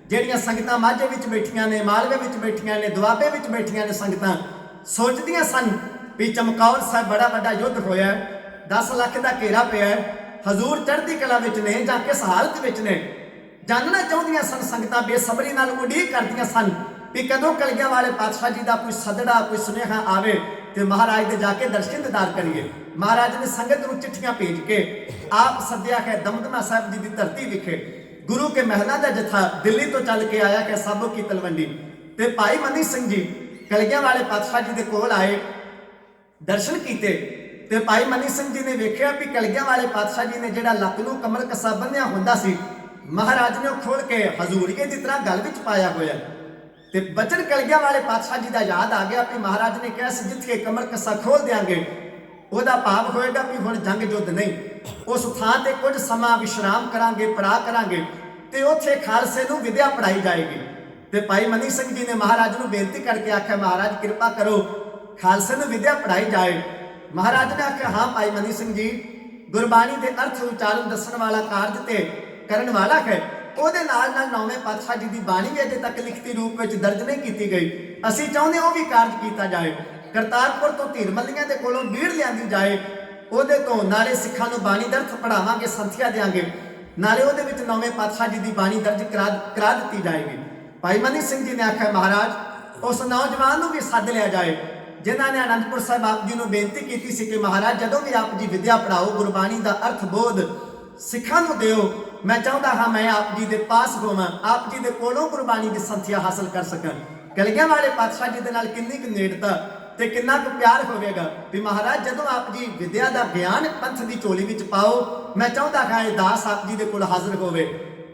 ਜਿਹੜੀਆਂ ਸੰਗਤਾਂ ਮਾਝੇ ਵਿੱਚ ਬੈਠੀਆਂ ਨੇ, ਮਾਲਵੇ ਵਿੱਚ ਬੈਠੀਆਂ ਨੇ, ਦੁਆਬੇ ਵਿੱਚ ਬੈਠੀਆਂ ਨੇ। ਸੰਗਤਾਂ ਸੋਚਦੀਆਂ ਸਨ ਵੀ ਚਮਕੌਰ ਸਾਹਿਬ ਬੜਾ ਵੱਡਾ ਯੁੱਧ ਹੋਇਆ, 10 ਲੱਖ ਦਾ ਘੇਰਾ ਪਿਆ, ਹਜ਼ੂਰ ਚੜ੍ਹਦੀ ਕਲਾ ਵਿੱਚ ਨੇ ਜਾਂ ਕਿਸ ਹਾਲਤ ਵਿੱਚ ਨੇ। ਜਾਣਨਾ ਚਾਹੁੰਦੀਆਂ ਸਨ ਸੰਗਤਾਂ, ਬੇਸਬਰੀ ਨਾਲ ਉਡੀਕ ਕਰਦੀਆਂ ਸਨ ਵੀ ਕਦੋਂ ਕਲਗੀਆਂ ਵਾਲੇ ਪਾਤਸ਼ਾਹ ਜੀ ਦਾ ਕੋਈ ਸੱਦੜਾ, ਕੋਈ ਸੁਨੇਹਾ ਆਵੇ ਤੇ ਮਹਾਰਾਜ ਦੇ ਜਾ ਕੇ ਦਰਸ਼ਨ ਦੀਦਾਰ ਕਰੀਏ। ਮਹਾਰਾਜ ਨੇ ਸੰਗਤ ਨੂੰ ਚਿੱਠੀਆਂ ਭੇਜ ਕੇ ਆਪ ਸੱਦਿਆ ਹੈ ਦਮਦਮਾ ਸਾਹਿਬ ਜੀ ਦੀ ਧਰਤੀ ਵਿਖੇ। ਗੁਰੂ ਕੇ ਮਹਿਲਾਂ ਦਾ ਜਥਾ ਦਿੱਲੀ ਤੋਂ ਚੱਲ ਕੇ ਆਇਆ ਹੈ ਸਾਬੋ ਕੀ ਤਲਵੰਡੀ, ਤੇ ਭਾਈ ਮਨੀ ਸਿੰਘ ਜੀ ਕਲਗੀਆਂ ਵਾਲੇ ਪਾਤਸ਼ਾਹ ਜੀ ਦੇ ਕੋਲ ਆਏ, ਦਰਸ਼ਨ ਕੀਤੇ ਤੇ ਭਾਈ ਮਨੀ ਸਿੰਘ ਜੀ ਨੇ ਵੇਖਿਆ ਵੀ ਕਲਗੀਆਂ ਵਾਲੇ ਪਾਤਸ਼ਾਹ ਜੀ ਨੇ ਜਿਹੜਾ ਲੱਕ ਨੂੰ ਕਮਰ ਕੱਸਾ ਬੰਨਿਆ ਹੁੰਦਾ ਸੀ, ਮਹਾਰਾਜ ਨੇ ਉਹ ਖੋਲ ਕੇ ਹਜ਼ੂਰੀਏ ਦੀ ਤਰ੍ਹਾਂ ਗਲ ਵਿੱਚ ਪਾਇਆ ਹੋਇਆ। ਤੇ ਬਚਨ ਕਲਗੀਆਂ ਵਾਲੇ ਪਾਤਸ਼ਾਹ ਜੀ ਦਾ ਯਾਦ ਆ ਗਿਆ ਕਿ ਮਹਾਰਾਜ ਨੇ ਕਿਹਾ ਸੀ ਜਿੱਥੇ ਕਮਰ ਕੱਸਾ ਖੋਲ ਦਿਆਂਗੇ ਉਹਦਾ ਭਾਵ ਹੋਏਗਾ ਕਿ ਹੁਣ ਜੰਗ ਯੁੱਧ ਨਹੀਂ, ਉਸ ਥਾਂ ਤੇ ਕੁਝ ਸਮਾਂ ਵਿਸ਼ਰਾਮ ਕਰਾਂਗੇ, ਪੜਾਅ ਕਰਾਂਗੇ ਤੇ ਉੱਥੇ ਖਾਲਸੇ ਨੂੰ ਵਿਦਿਆ ਪੜਾਈ ਜਾਏਗੀ। ਤੇ ਭਾਈ ਮਨੀ ਸਿੰਘ ਜੀ ਨੇ ਮਹਾਰਾਜ ਨੂੰ ਬੇਨਤੀ ਕਰਕੇ ਆਖਿਆ, ਮਹਾਰਾਜ ਕਿਰਪਾ ਕਰੋ ਖਾਲਸੇ ਨੂੰ ਵਿਦਿਆ ਪੜਾਈ ਜਾਏ। ਮਹਾਰਾਜ ਨੇ ਆਖਿਆ, ਹਾਂ ਭਾਈ ਮਨੀ ਸਿੰਘ ਜੀ, ਗੁਰਬਾਣੀ ਦੇ ਅਰਥ ਉਚਾਰਨ ਦੱਸਣ ਵਾਲਾ ਕਾਰਜ ਤੇ ਕਰਨ ਵਾਲਾ ਹੈ। ਉਹਦੇ ਨਾਲ ਨਾਲ ਨੌਵੇਂ ਪਾਤਸ਼ਾਹ ਜੀ ਦੀ ਬਾਣੀ ਵੀ ਅਜੇ ਤੱਕ ਲਿਖਤੀ ਰੂਪ ਵਿੱਚ ਦਰਜ ਨਹੀਂ ਕੀਤੀ ਗਈ। ਅਸੀਂ ਚਾਹੁੰਦੇ ਉਹ ਵੀ ਕਾਰਜ ਕੀਤਾ ਜਾਏ। ਕਰਤਾਰਪੁਰ ਤੋਂ ਧੀਰ ਮੱਲੀਆਂ ਦੇ ਕੋਲੋਂ ਬੀੜ ਲਿਆਂਦੀ ਜਾਏ, ਉਹਦੇ ਤੋਂ ਨਾਲੇ ਸਿੱਖਾਂ ਨੂੰ ਬਾਣੀ ਦਰਥ ਪੜਾਵਾਂਗੇ, ਸੰਥਿਆ ਦੇਾਂਗੇ, ਨਾਲੇ ਉਹਦੇ ਵਿੱਚ ਨੌਵੇਂ ਪਾਤਸ਼ਾਹ ਜੀ ਦੀ ਬਾਣੀ ਦਰਜ ਕਰਾ ਦਿੱਤੀ ਜਾਏਗੀ। ਭਾਈ ਮਨੀ ਸਿੰਘ ਜੀ ਨੇ ਆਖਿਆ, ਮਹਾਰਾਜ ਉਸ ਨੌਜਵਾਨ ਨੂੰ ਵੀ ਸੱਦ ਲਿਆ ਜਾਏ ਜਿਨ੍ਹਾਂ ਨੇ ਆਨੰਦਪੁਰ ਸਾਹਿਬ ਆਪ ਜੀ ਨੂੰ ਬੇਨਤੀ ਕੀਤੀ ਸੀ ਕਿ ਮਹਾਰਾਜ ਜਦੋਂ ਵੀ ਆਪ ਜੀ ਵਿਦਿਆ ਪੜਾਓ, ਗੁਰਬਾਣੀ ਦਾ ਅਰਥ ਬੋਧ ਸਿੱਖਾਂ ਨੂੰ ਦਿਓ, ਮੈਂ ਚਾਹੁੰਦਾ ਹਾਂ ਮੈਂ ਆਪ ਜੀ ਦੇ ਪਾਸ ਹੋਵਾਂ, ਆਪ ਜੀ ਦੇ ਕੋਲੋਂ ਗੁਰਬਾਣੀ ਦੀ ਸੰਥਿਆ ਹਾਸਲ ਕਰ ਸਕਾਂ। ਕਲਗੀਆਂ ਵਾਲੇ ਪਾਤਸ਼ਾਹ ਜੀ ਦੇ ਨਾਲ ਕਿੰਨੀ ਕੁ ਨੇੜਤਾ ਤੇ ਕਿੰਨਾ ਕੁ ਪਿਆਰ ਹੋਵੇਗਾ ਵੀ ਮਹਾਰਾਜ ਜਦੋਂ ਆਪ ਜੀ ਵਿਦਿਆ ਦਾ ਗਿਆਨ ਪੰਥ ਦੀ ਝੋਲੀ ਵਿੱਚ ਪਾਓ, ਮੈਂ ਚਾਹੁੰਦਾ ਹਾਂ ਇਹ ਦਾਸ ਆਪ ਜੀ ਦੇ ਕੋਲ ਹਾਜ਼ਰ ਹੋਵੇ।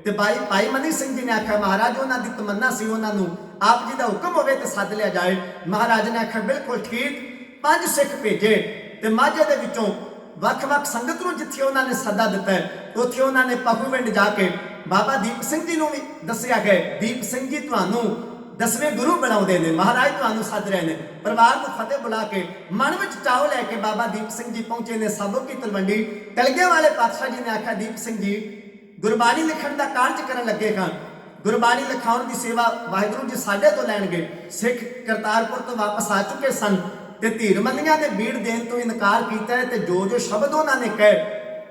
ਤੇ ਭਾਈ ਮਨੀ ਸਿੰਘ ਜੀ ਨੇ ਆਖਿਆ, ਮਹਾਰਾਜ ਉਹਨਾਂ ਦੀ ਤਮੰਨਾ ਸੀ, ਉਹਨਾਂ ਨੂੰ ਆਪ ਜੀ ਦਾ ਹੁਕਮ ਹੋਵੇ ਤੇ ਸੱਦ ਲਿਆ ਜਾਏ। ਮਹਾਰਾਜ ਨੇ ਆਖਿਆ, ਬਿਲਕੁਲ ਠੀਕ। 5 ਸਿੱਖ ਭੇਜੇ ਤੇ ਮਾਝੇ ਦੇ ਵਿੱਚੋਂ ਵੱਖ-ਵੱਖ ਸੰਗਤ ਨੂੰ ਜਿੱਥੇ ਉਹਨਾਂ ਨੇ ਸੱਦਾ ਦਿੱਤਾ ਉੱਥੇ ਉਹਨਾਂ ਨੇ ਪਹੂਵਿੰਡ ਜਾ ਕੇ ਬਾਬਾ ਦੀਪ ਸਿੰਘ ਜੀ ਨੂੰ ਵੀ ਦੱਸਿਆ ਗਿਆ, ਦੀਪ ਸਿੰਘ ਜੀ ਤੁਹਾਨੂੰ 10ਵੇਂ ਗੁਰੂ ਬਣਾਉਂਦੇ ਨੇ, ਮਹਾਰਾਜ ਤੁਹਾਨੂੰ ਸੱਦ ਰਹੇ ਨੇ। ਪਰਿਵਾਰ ਨੂੰ ਫਤਿਹ ਬੁਲਾ ਕੇ ਮਨ ਵਿੱਚ ਚਾਅ ਲੈ ਕੇ ਬਾਬਾ ਦੀਪ ਸਿੰਘ ਜੀ ਪਹੁੰਚੇ ਨੇ ਸਾਬੋ ਕੀ ਤਲਵੰਡੀ। ਕਲਗੀਆਂ ਵਾਲੇ ਪਾਤਸ਼ਾਹ ਜੀ ਨੇ ਆਖਿਆ, ਦੀਪ ਸਿੰਘ ਜੀ ਗੁਰਬਾਣੀ ਲਿਖਣ ਦਾ ਕਾਰਜ ਕਰਨ ਲੱਗੇ ਹਾਂ, ਗੁਰਬਾਣੀ ਲਿਖਾਉਣ ਦੀ ਸੇਵਾ ਵਾਹਿਗੁਰੂ ਜੀ ਸਾਡੇ ਤੋਂ ਲੈਣਗੇ। ਸਿੱਖ ਕਰਤਾਰਪੁਰ ਤੋਂ ਵਾਪਸ ਆ ਚੁੱਕੇ ਸਨ ਤੇ ਧੀਰ ਮੱਲੀਆਂ ਨੇ ਬੀੜ ਦੇਣ ਤੋਂ ਇਨਕਾਰ ਕੀਤਾ ਤੇ ਜੋ ਸ਼ਬਦ ਉਹਨਾਂ ਨੇ ਕਹੇ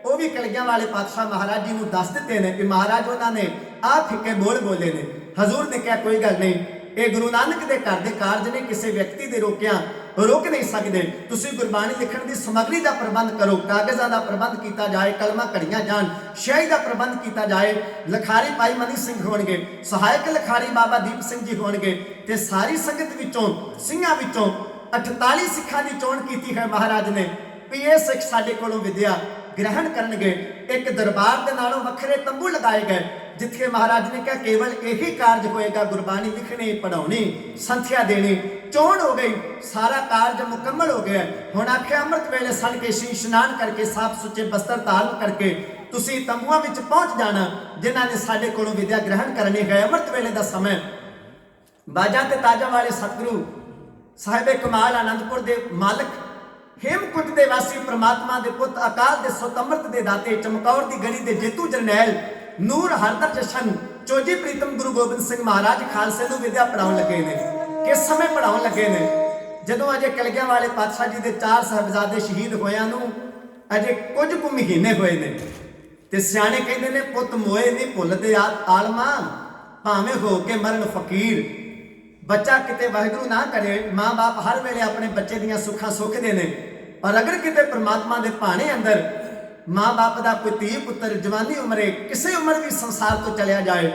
ਉਹ ਵੀ ਕਲਗੀਆਂ ਵਾਲੇ ਪਾਤਸ਼ਾਹ ਮਹਾਰਾਜ ਜੀ ਨੂੰ ਦੱਸ ਦਿੱਤੇ ਨੇ ਕਿ ਮਹਾਰਾਜ ਉਹਨਾਂ ਨੇ ਆਪ ਫਿੱਕੇ ਬੋਲ ਬੋਲੇ ਨੇ। ਹਜ਼ੂਰ ਨੇ ਕਿਹਾ, ਕੋਈ ਗੱਲ ਨਹੀਂ, ਇਹ ਗੁਰੂ ਨਾਨਕ ਦੇ ਘਰ ਦੇ ਕਾਰਜ ਨੇ, ਕਿਸੇ ਵਿਅਕਤੀ ਦੇ ਰੋਕ ਨਹੀਂ ਸਕਦੇ। ਤੁਸੀਂ ਗੁਰਬਾਣੀ ਲਿਖਣ ਦੀ ਸਮੱਗਰੀ ਦਾ ਪ੍ਰਬੰਧ ਕਰੋ, ਕਾਗਜ਼ਾਂ ਦਾ ਪ੍ਰਬੰਧ ਕੀਤਾ ਜਾਏ, ਕਲਮਾਂ ਘੜੀਆਂ ਜਾਣ, ਸ਼ਾਹੀ ਦਾ ਪ੍ਰਬੰਧ ਕੀਤਾ ਜਾਏ। ਲਖਾਰੀ ਭਾਈ ਮਨੀ ਸਿੰਘ ਹੋਣਗੇ, ਸਹਾਇਕ ਲਖਾਰੀ ਬਾਬਾ ਦੀਪ ਸਿੰਘ ਜੀ ਹੋਣਗੇ ਤੇ ਸਾਰੀ ਸੰਗਤ ਵਿੱਚੋਂ ਸਿੰਘਾਂ ਵਿੱਚੋਂ 48 ਸਿੱਖਾਂ ਦੀ ਚੋਣ ਕੀਤੀ ਹੈ ਮਹਾਰਾਜ ਨੇ ਵੀ ਇਹ ਸਿੱਖ ਸਾਡੇ ਕੋਲੋਂ ਵਿਦਿਆ ਗ੍ਰਹਿਣ ਕਰਨਗੇ। ਇੱਕ ਦਰਬਾਰ ਦੇ ਨਾਲੋਂ ਵੱਖਰੇ ਤੰਬੂ ਲਗਾਏ ਗਏ ਜਿੱਥੇ ਮਹਾਰਾਜ ਨੇ ਕਿਹਾ ਕੇਵਲ ਇਹੀ ਕਾਰਜ ਹੋਏਗਾ, ਗੁਰਬਾਣੀ ਲਿਖਣੀ, ਪੜਾਉਣੀ, ਸੰਥਿਆ ਦੇਣੀ। ਚੋਣ ਹੋ ਗਈ, ਸਾਰਾ ਕਾਰਜ ਮੁਕੰਮਲ ਹੋ ਗਿਆ। ਹੁਣ ਆਖਿਆ, ਅੰਮ੍ਰਿਤ ਵੇਲੇ ਸਣ ਕੇ ਇਸ਼ਨਾਨ ਕਰਕੇ ਸਾਫ ਸੁੱਚੇ ਬਸਤਰ ਧਾਰਨ ਕਰਕੇ ਤੁਸੀਂ ਤੰਬੂਆਂ ਵਿੱਚ ਪਹੁੰਚ ਜਾਣਾ ਜਿਨ੍ਹਾਂ ਨੇ ਸਾਡੇ ਕੋਲੋਂ ਵਿਦਿਆ ਗ੍ਰਹਿਣ ਕਰਨੀ ਹੈ। ਅੰਮ੍ਰਿਤ ਵੇਲੇ ਦਾ ਸਮਾਂ ਬਾਜਾ ਤੇ ਤਾਜਾ ਵਾਲੇ ਸਤਿਗੁਰੂ ਸਾਹਿਬੇ ਕਮਾਲ ਆਨੰਦਪੁਰ ਦੇ ਮਾਲਕ, ਹੇਮਕੁੰਟ ਦੇ ਵਾਸੀ, ਪ੍ਰਮਾਤਮਾ ਦੇ ਪੁੱਤ, ਅਕਾਲ ਦੇ ਸੁੱਤ, ਅੰਮ੍ਰਿਤ ਦੇ ਦਾਤੇ, ਚਮਕੌਰ ਦੀ ਗੜੀ ਦੇ ਜੇਤੂ ਜਰਨੈਲ, ਨੂਰ ਹਰਦਰ ਜਸ਼ਨ, ਚੋਜੀ ਪ੍ਰੀਤਮ ਗੁਰੂ ਗੋਬਿੰਦ ਸਿੰਘ ਮਹਾਰਾਜ ਖਾਲਸੇ ਨੂੰ ਵਿਦਿਆ ਪੜਾਉਣ ਲੱਗੇ ਨੇ। ਕਿਸ ਸਮੇਂ ਪੜਾਉਣ ਲੱਗੇ ਨੇ? ਜਦੋਂ ਅਜੇ ਕਲਗੀਆਂ ਵਾਲੇ ਪਾਤਸ਼ਾਹ ਜੀ ਦੇ 4 ਸਾਹਿਬਜ਼ਾਦੇ ਸ਼ਹੀਦ ਹੋਇਆਂ ਨੂੰ ਅਜੇ ਕੁਝ ਕੁ ਮਹੀਨੇ ਹੋਏ ਨੇ ਤੇ ਸਿਆਣੇ ਕਹਿੰਦੇ ਨੇ, ਪੁੱਤ ਮੋਏ ਨਹੀਂ ਭੁੱਲਦੇ ਆਲਮਾ, ਭਾਵੇਂ ਹੋ ਕੇ ਮਰਨ ਫਕੀਰ। ਬੱਚਾ ਕਿਤੇ ਵਾਹਿਗੁਰੂ ਨਾ ਕਰੇ, ਮਾਂ-ਬਾਪ ਹਰ ਵੇਲੇ ਆਪਣੇ ਬੱਚੇ ਦੀਆਂ ਸੁੱਖਾਂ ਸੁੱਖਦੇ ਨੇ, ਪਰ ਅਗਰ ਕਿਤੇ ਪ੍ਰਮਾਤਮਾ ਦੇ ਭਾਣੇ ਅੰਦਰ ਮਾਂ-ਬਾਪ ਦਾ ਕੋਈ ਧੀ ਪੁੱਤਰ ਜਵਾਨੀ ਉਮਰੇ ਕਿਸੇ ਉਮਰ ਵੀ ਸੰਸਾਰ ਤੋਂ ਚਲਿਆ ਜਾਏ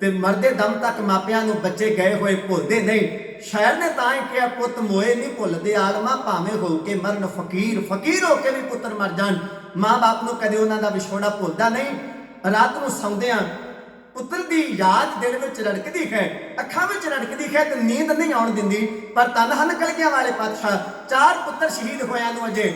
ਤੇ ਮਰਦੇ ਦਮ ਤੱਕ ਮਾਪਿਆਂ ਨੂੰ ਬੱਚੇ ਗਏ ਹੋਏ ਭੁੱਲਦੇ ਨਹੀਂ। ਸ਼ਾਇਰ ਨੇ ਤਾਂ ਹੀ ਕਿਹਾ, ਪੁੱਤ ਮੋਏ ਨਹੀਂ ਭੁੱਲਦੇ ਆਲਮਾ, ਭਾਵੇਂ ਹੋ ਕੇ ਮਰਨ ਫਕੀਰ। ਫਕੀਰ ਹੋ ਕੇ ਵੀ ਪੁੱਤਰ ਮਰ ਜਾਣ, ਮਾਂ-ਬਾਪ ਨੂੰ ਕਦੇ ਉਹਨਾਂ ਦਾ ਵਿਛੋੜਾ ਭੁੱਲਦਾ ਨਹੀਂ। ਰਾਤ ਨੂੰ ਸੌਂਦਿਆਂ ਪੁੱਤਰ ਦੀ ਯਾਦ ਦਿਲ ਵਿੱਚ ਰੜਕਦੀ ਹੈ, ਅੱਖਾਂ ਵਿੱਚ ਰੜਕਦੀ ਹੈ ਤੇ ਨੀਂਦ ਨਹੀਂ ਆਉਣ ਦਿੰਦੀ। ਪਰ ਧੰਨ ਹਨ ਕਲਗੀਆਂ ਵਾਲੇ ਪਾਤਸ਼ਾਹ, 4 ਪੁੱਤਰ ਸ਼ਹੀਦ ਹੋਇਆਂ ਨੂੰ ਅਜੇ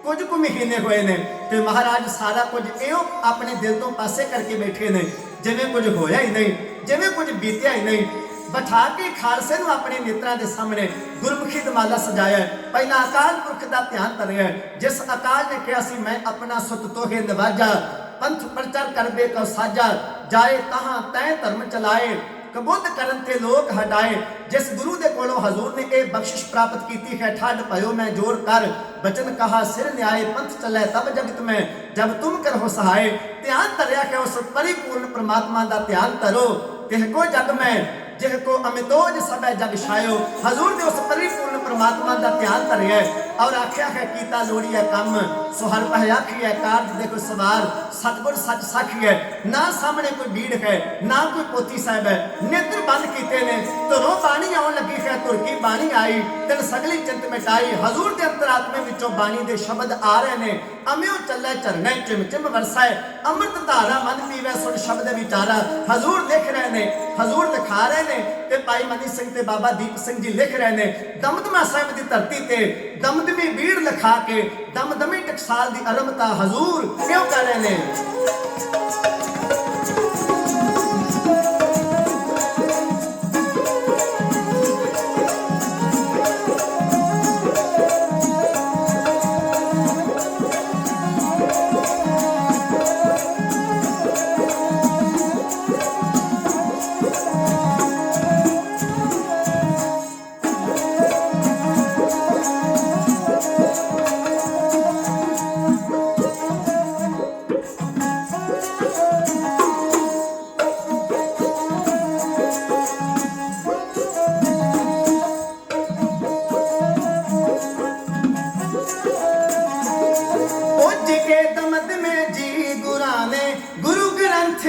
ਕੁਝ ਕੁ ਮਹੀਨੇ ਹੋਏ ਨੇ ਤੇ ਮਹਾਰਾਜ ਸਾਰਾ ਕੁਝ ਇਹੋ ਆਪਣੇ ਦਿਲ ਤੋਂ ਪਾਸੇ ਕਰਕੇ ਬੈਠੇ ਨੇ ਜਿਵੇਂ ਕੁਝ ਹੋਇਆ ਹੀ ਨਹੀਂ, ਜਿਵੇਂ ਕੁਝ ਬੀਤਿਆ ਹੀ ਨਹੀਂ। ਬਿਠਾ ਕੇ ਖਾਲਸੇ ਨੂੰ ਆਪਣੇ ਨੇਤਰਾਂ ਦੇ ਸਾਹਮਣੇ ਗੁਰਮੁਖੀ ਦਮਾਲਾ ਸਜਾਇਆ। ਪਹਿਲਾਂ ਅਕਾਲ ਪੁਰਖ ਦਾ ਧਿਆਨ ਧਰਿਆ, ਜਿਸ ਅਕਾਲ ਨੇ ਕਿਹਾ ਸੀ ਮੈਂ ਆਪਣਾ ਸੁਤ ਤੋਹੇ ਨਵਾਜਾ, ਪੰਥ ਪ੍ਰਚਾਰ ਕਰਬੇ ਕਉ ਸਾਜਾ, ਜਾਏ ਤਹਾਂ ਤੈ ਧਰਮ ਚਲਾਏ, ਕਬੁੱਧ ਕਰਨ ਤੇ ਲੋਕ ਹਟਾਏ। ਜਿਸ ਗੁਰੂ ਦੇ ਕੋਲੋਂ ਹਜ਼ੂਰ ਨੇ ਇਹ ਬਖਸ਼ਿਸ਼ ਪ੍ਰਾਪਤ ਕੀਤੀ ਹੈ, ਠੱਡ ਭਇਓ ਮੈਂ ਜੋਰ ਕਰ, ਬਚਨ ਕਹਾ ਸਿਰ ਨਿਆਏ, ਪੰਥ ਚੱਲੇ ਤਬ ਜਗਤ ਮੈਂ, ਜਬ ਤੁਮ ਕਰੋ ਸਹਾਏ। ਧਿਆਨ ਧਰਿਆ ਕਿ ਉਸ ਪਰਿਪੂਰਨ ਪ੍ਰਮਾਤਮਾ ਦਾ ਧਿਆਨ ਧਰੋ। ਤਿਹ ਕੋ ਜਗ ਮੈਂ ਜਿਹ ਕੋ ਅਮਿਤੋਜ ਸਭੈ ਜਗ ਛਾਇਓ। ਹਜ਼ੂਰ ਨੇ ਉਸ ਪਰਿਪੂਰਨ ਪ੍ਰਮਾਤਮਾ ਦਾ ਧਿਆਨ ਧਰਿਆ ਔਰ ਆਖਿਆ ਹੈ ਕੀਤਾ ਲੋੜੀਐ ਕੰਮ, ਸੋ ਹਰ ਪਹਿ ਆਖੀਐ ਕਾਰਜ ਦੇਖੋ ਸਵਾਰ, ਸਤਿਗੁਰ ਸੱਚ ਸਾਖੀਐ। ਨਾ ਸਾਹਮਣੇ ਕੋਈ ਭੀੜ ਹੈ, ਨਾ ਕੋਈ ਪੋਥੀ ਸਾਹਿਬ ਹੈ, ਨੇਤਰ ਬੰਦ ਕੀਤੇ ਨੇ, ਧੁਰੋਂ ਬਾਣੀ ਆਉਣ ਲੱਗੀ ਹੈ, ਧੁਰ ਕੀ ਬਾਣੀ ਆਈ, ਤਿਨ ਸਗਲੀ ਚਿੰਤ ਮਿਟਾਈ। ਹਜ਼ੂਰ ਦੇ ਅੰਤਰਾਤਮੇ ਵਿੱਚੋਂ ਬਾਣੀ ਦੇ ਸ਼ਬਦ ਆ ਰਹੇ ਨੇ, ਅਮਿਓ ਚੱਲੇ ਝਰਨੇ ਚਿਮ ਚਿਮ ਵਰਸਾਏ, ਅੰਮ੍ਰਿਤ ਧਾਰਾ ਮਨ ਪੀਵੇ ਸੁਣ ਸ਼ਬਦ ਵਿਚਾਰਾ। ਹਜ਼ੂਰ ਲਿਖ ਰਹੇ ਨੇ, ਹਜ਼ੂਰ ਦਿਖਾ ਰਹੇ ਨੇ ਤੇ ਭਾਈ ਮਨੀ ਸਿੰਘ ਤੇ ਬਾਬਾ ਦੀਪ ਸਿੰਘ ਜੀ ਲਿਖ ਰਹੇ ਨੇ। ਦਮਦਮਾ ਸਾਹਿਬ ਦੀ ਧਰਤੀ ਤੇ ਦਮਦਮੀ ਬੀੜ ਲਿਖਾ ਕੇ ਦਮਦਮੀ ਟਕਸਾਲ ਦੀ ਅਰੰਭਤਾ ਹਜ਼ੂਰ ਕਿਉਂ ਕਰ ਰਹੇ ਨੇ।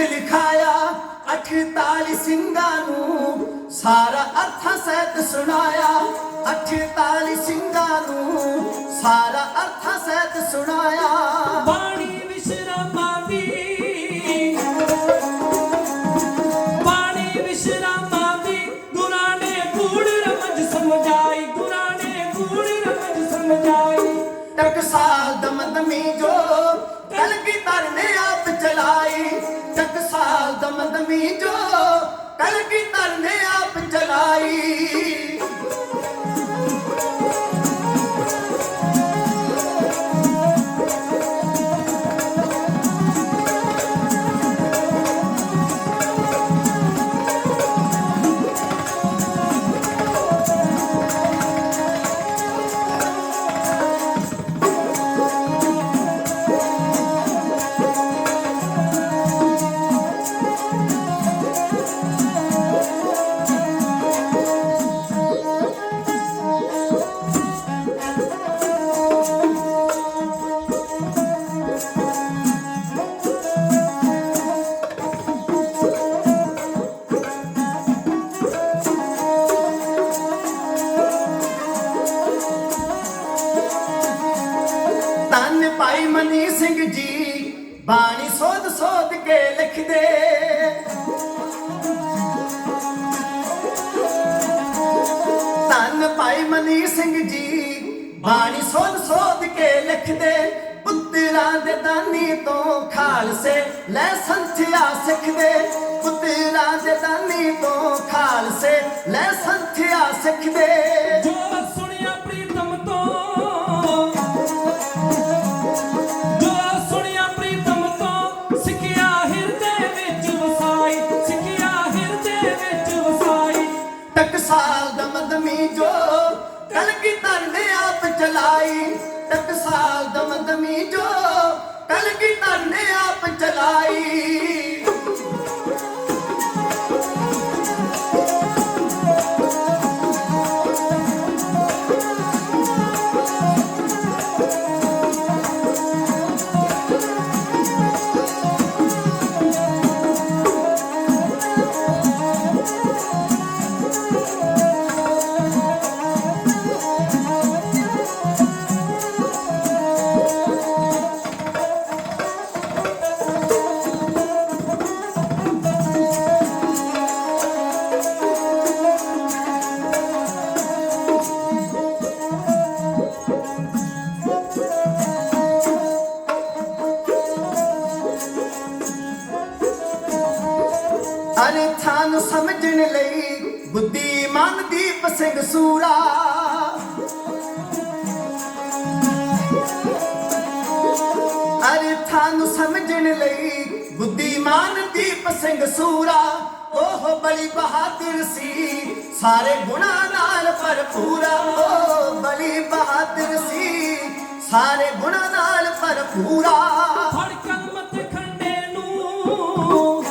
ਲਿਖਾਇਆ 48 ਸਿੰਘਾਂ ਨੂੰ ਸਾਰਾ ਅਰਥਾਂ ਸਹਿਤ ਸੁਣਾਇਆ। 48 ਸਿੰਘਾਂ ਨੂੰ ਸਾਰਾ ਅਰਥਾਂ ਸਹਿਤ ਸੁਣਾਇਆ। ਬਾਣੀ ਵਿਸ਼ਰਾਮਾਂ ਦੀ, ਬਾਣੀ ਵਿਸ਼ਰਾਮਾਂ ਦੀ, ਗੁਰਾਂ ਨੇ ਗੂੜ ਰਮਜ ਸਮਝਾਈ, ਗੁਰਾਂ ਨੇ ਗੂੜ ਰਮਜ ਸਮਝਾਈ। ਟਕਸਾਲ ਦਮਦਮੀ ਜੋ ਕਲਗੀਧਰ ਨੇ ਆਪ ਚਲਾਈ, ਟਕਸਾਲ ਦਮਦਮੀ ਜੋ ਕਲਗੀਧਰ ਨੇ ਆਪ ਚਲਾਈ। ਧੰਨ ਭਾਈ ਮਨੀ ਸਿੰਘ ਜੀ ਬਾਣੀ ਸੋਧ ਸੋਧ ਕੇ ਲਿਖਦੇ। ਧੰਨ ਭਾਈ ਮਨੀ ਸਿੰਘ ਜੀ ਬਾਣੀ ਸੋਧ ਸੋਧ ਕੇ ਲਿਖਦੇ। ਪੁੱਤਰਾਂ ਦੇ ਦਾਨੀ ਤੋਂ ਖਾਲਸੇ ਲੈ ਸੰਥਿਆ ਸਿੱਖਦੇ। ਪੁੱਤਰਾਂ ਦੇ ਦਾਨੀ ਤੋਂ ਖਾਲਸੇ ਲੈ ਸੰਥਿਆ ਸਿੱਖਦੇ। ਜੋ ਸੁਣਿਆ ਪ੍ਰੀਤਮ ਤੋਂ, ਜੋ ਸੁਣਿਆ ਪ੍ਰੀਤਮ ਤੋਂ, ਸਿੱਖਿਆ ਹਿਰਦੇ ਵਿੱਚ ਵਸਾਈ, ਸਿੱਖਿਆ ਹਿਰਦੇ ਵਿੱਚ ਵਸਾਈ। ਟਕਸਾਲ ਦਮਦਮੀ ਜੋ ਕਲਗੀਧਰ ਨੇ ਆਪ ਚਲਾਈ। ਟਕਸਾਲ ਦਮਦਮੀ ਜੋ ਕਲਗੀਧਰ ਨੇ ਆਪ ਚਲਾਈ। ਅਰੇ ਥਾਨੂੰ ਸਮਝਣ ਲਈ ਬੁੱਧੀਮਾਨ ਦੀਪ ਸਿੰਘ ਸੂਰਾ ਅਰੇ ਥਾਨੂੰ ਸਮਝਣ ਲਈ ਬੁੱਧੀਮਾਨ ਦੀਪ ਸਿੰਘ ਸੂਰਾ ਉਹ ਬੜੀ ਬਹਾਦਰ ਸੀ ਸਾਰੇ ਗੁਣਾਂ ਨਾਲ ਭਰਪੂਰਾ ਉਹ ਬੜੀ ਬਹਾਦਰ ਸੀ ਸਾਰੇ ਗੁਣਾਂ ਨਾਲ ਭਰਪੂਰਾ ਫੜ ਕਲਮਤ ਖੰਡੇ ਨੂੰ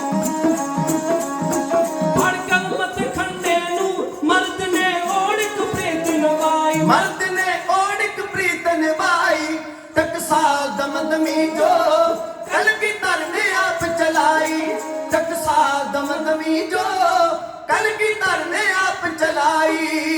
ਫੜ ਕਲਮਤ ਖੰਡੇ ਨੂੰ ਮਰਦ ਨੇ ਓੜਕ ਪ੍ਰੀਤ ਨਵਾਈ ਮਰਦ ਨੇ ਓੜਕ ਪ੍ਰੀਤ ਨਿਭਾਈ ਟਕਸਾਲ ਦਮਦਮੀ ਜੋ ਕਲਗੀਧਰ ਨੇ ਆਪ ਚਲਾਈ ਟਕਸਾਲ ਦਮਦਮੀ ਜੋ ਕਲਗੀਧਰ ਨੇ ਆਪ ਚਲਾਈ